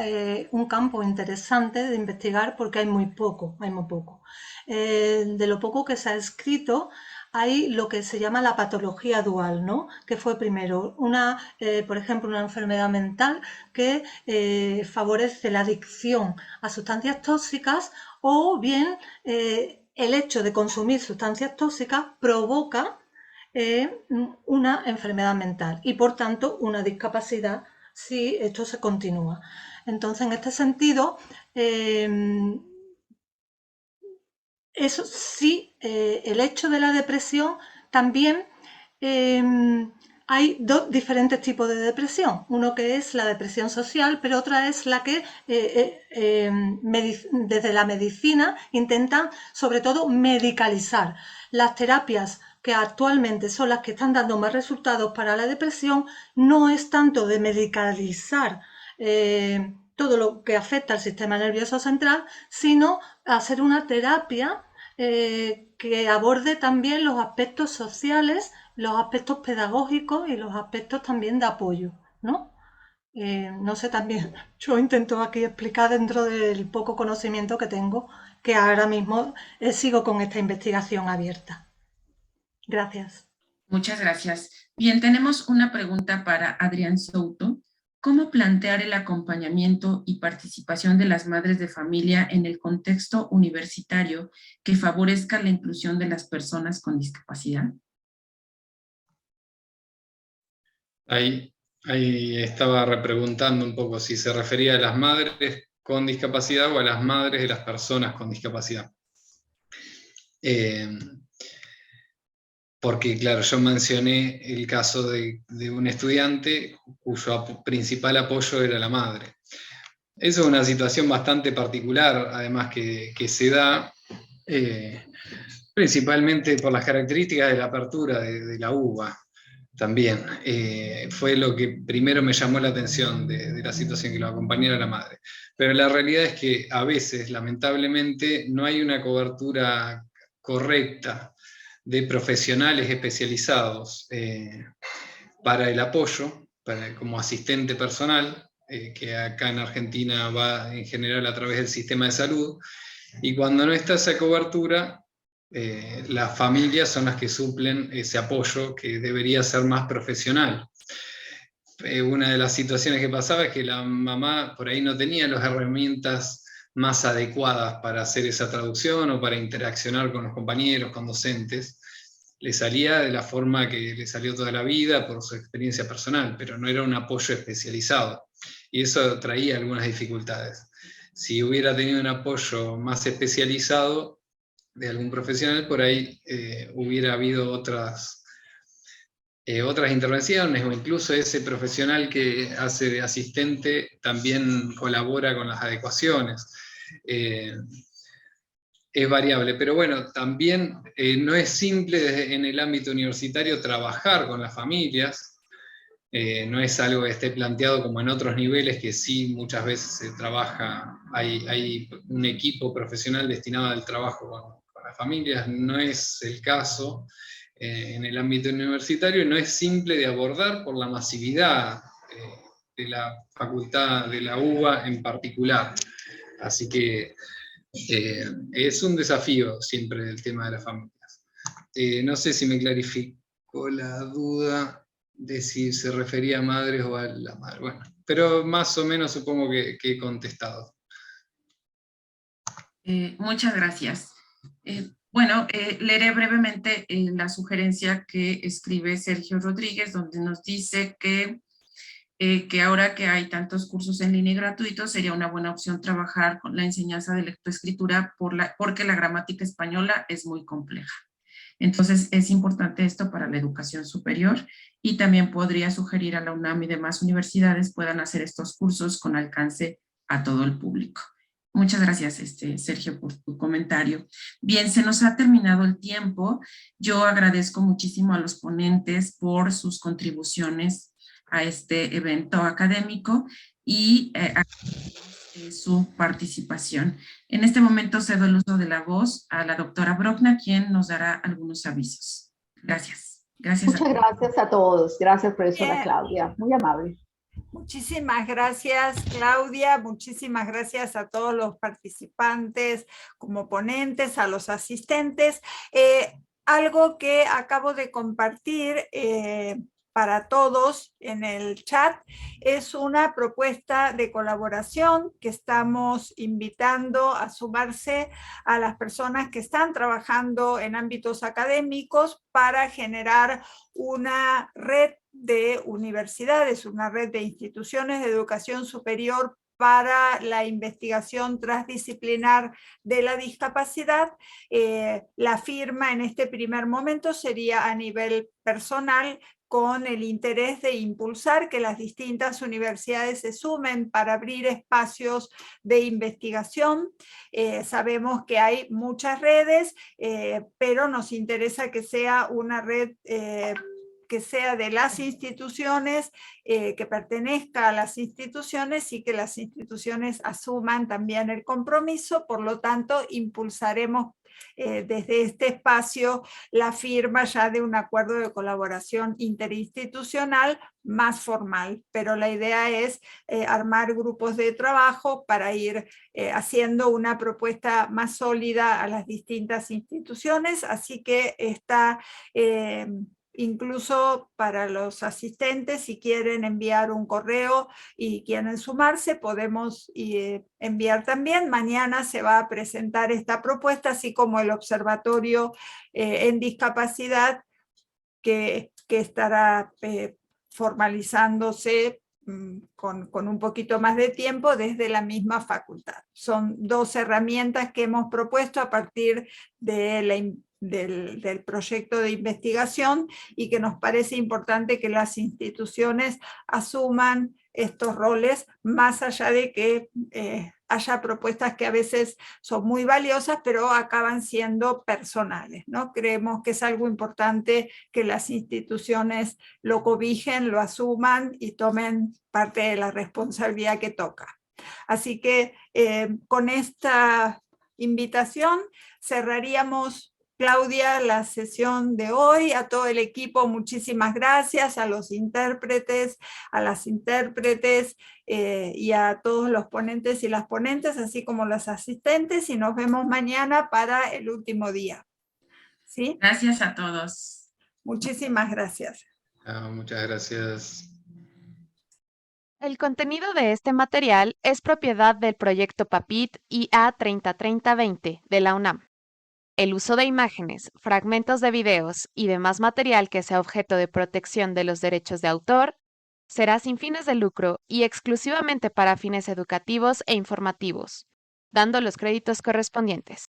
un campo interesante de investigar porque hay muy poco. De lo poco que se ha escrito, hay lo que se llama la patología dual, ¿no? Que fue primero por ejemplo, una enfermedad mental que favorece la adicción a sustancias tóxicas, o bien el hecho de consumir sustancias tóxicas provoca una enfermedad mental y por tanto una discapacidad si esto se continúa. Entonces, en este sentido, eso sí, el hecho de la depresión también, hay dos diferentes tipos de depresión. Uno que es la depresión social, pero otra es la que desde la medicina intentan sobre todo medicalizar. Las terapias que actualmente son las que están dando más resultados para la depresión no es tanto de medicalizar todo lo que afecta al sistema nervioso central, sino hacer una terapia que aborde también los aspectos sociales, los aspectos pedagógicos y los aspectos también de apoyo, ¿no? No sé, también yo intento aquí explicar dentro del poco conocimiento que tengo, que ahora mismo sigo con esta investigación abierta. Gracias. Muchas gracias. Bien, tenemos una pregunta para Adrián Souto. ¿Cómo plantear el acompañamiento y participación de las madres de familia en el contexto universitario que favorezca la inclusión de las personas con discapacidad? Ahí estaba repreguntando un poco si se refería a las madres con discapacidad o a las madres de las personas con discapacidad. Porque, claro, yo mencioné el caso de un estudiante cuyo principal apoyo era la madre. Eso es una situación bastante particular, además que se da principalmente por las características de la apertura de la UBA también. Fue lo que primero me llamó la atención de la situación, que lo acompañara la madre. Pero la realidad es que a veces, lamentablemente, no hay una cobertura correcta de profesionales especializados para el apoyo, como asistente personal, que acá en Argentina va en general a través del sistema de salud, y cuando no está esa cobertura, las familias son las que suplen ese apoyo que debería ser más profesional. Una de las situaciones que pasaba es que la mamá por ahí no tenía las herramientas más adecuadas para hacer esa traducción o para interaccionar con los compañeros, con docentes. Le salía de la forma que le salió toda la vida por su experiencia personal, pero no era un apoyo especializado. Y eso traía algunas dificultades. Si hubiera tenido un apoyo más especializado de algún profesional, por ahí hubiera habido otras intervenciones, o incluso ese profesional que hace de asistente también colabora con las adecuaciones. Es variable, pero bueno, también no es simple en el ámbito universitario trabajar con las familias. No es algo que esté planteado como en otros niveles, que sí muchas veces se trabaja, hay un equipo profesional destinado al trabajo con las familias. No es el caso en el ámbito universitario, no es simple de abordar por la masividad de la facultad de la UBA en particular. Así que es un desafío siempre el tema de las familias. No sé si me clarificó la duda de si se refería a madres o a la madre. Bueno, pero más o menos supongo que he contestado. Muchas gracias. Bueno, leeré brevemente la sugerencia que escribe Sergio Rodríguez, donde nos dice que ahora que hay tantos cursos en línea gratuitos, sería una buena opción trabajar con la enseñanza de lectoescritura porque la gramática española es muy compleja. Entonces, es importante esto para la educación superior, y también podría sugerir a la UNAM y demás universidades puedan hacer estos cursos con alcance a todo el público. Muchas gracias, Sergio, por tu comentario. Bien, se nos ha terminado el tiempo. Yo agradezco muchísimo a los ponentes por sus contribuciones a este evento académico y su participación. En este momento cedo el uso de la voz a la doctora Brockna, quien nos dará algunos avisos. Gracias. Muchas gracias a todos. Gracias por eso, Claudia. Muy amable. Muchísimas gracias, Claudia. Muchísimas gracias a todos los participantes como ponentes, a los asistentes. Algo que acabo de compartir para todos en el chat es una propuesta de colaboración que estamos invitando a sumarse a las personas que están trabajando en ámbitos académicos para generar una red de universidades, una red de instituciones de educación superior para la investigación transdisciplinar de la discapacidad. La firma en este primer momento sería a nivel personal, con el interés de impulsar que las distintas universidades se sumen para abrir espacios de investigación. Sabemos que hay muchas redes, pero nos interesa que sea una red que sea de las instituciones, que pertenezca a las instituciones y que las instituciones asuman también el compromiso. Por lo tanto, impulsaremos desde este espacio la firma ya de un acuerdo de colaboración interinstitucional más formal, pero la idea es armar grupos de trabajo para ir haciendo una propuesta más sólida a las distintas instituciones, así que está incluso para los asistentes, si quieren enviar un correo y quieren sumarse, podemos enviar también. Mañana se va a presentar esta propuesta, así como el observatorio en discapacidad que estará formalizándose con un poquito más de tiempo desde la misma facultad. Son dos herramientas que hemos propuesto a partir de del proyecto de investigación y que nos parece importante que las instituciones asuman estos roles, más allá de que haya propuestas que a veces son muy valiosas, pero acaban siendo personales, ¿no? Creemos que es algo importante que las instituciones lo cobijen, lo asuman y tomen parte de la responsabilidad que toca. Así que con esta invitación cerraríamos Claudia, la sesión de hoy. A todo el equipo, muchísimas gracias, a los intérpretes, a las intérpretes y a todos los ponentes y las ponentes, así como los asistentes, y nos vemos mañana para el último día. ¿Sí? Gracias a todos. Muchísimas gracias. Muchas gracias. El contenido de este material es propiedad del proyecto PAPIT IA 3030-20 de la UNAM. El uso de imágenes, fragmentos de videos y demás material que sea objeto de protección de los derechos de autor será sin fines de lucro y exclusivamente para fines educativos e informativos, dando los créditos correspondientes.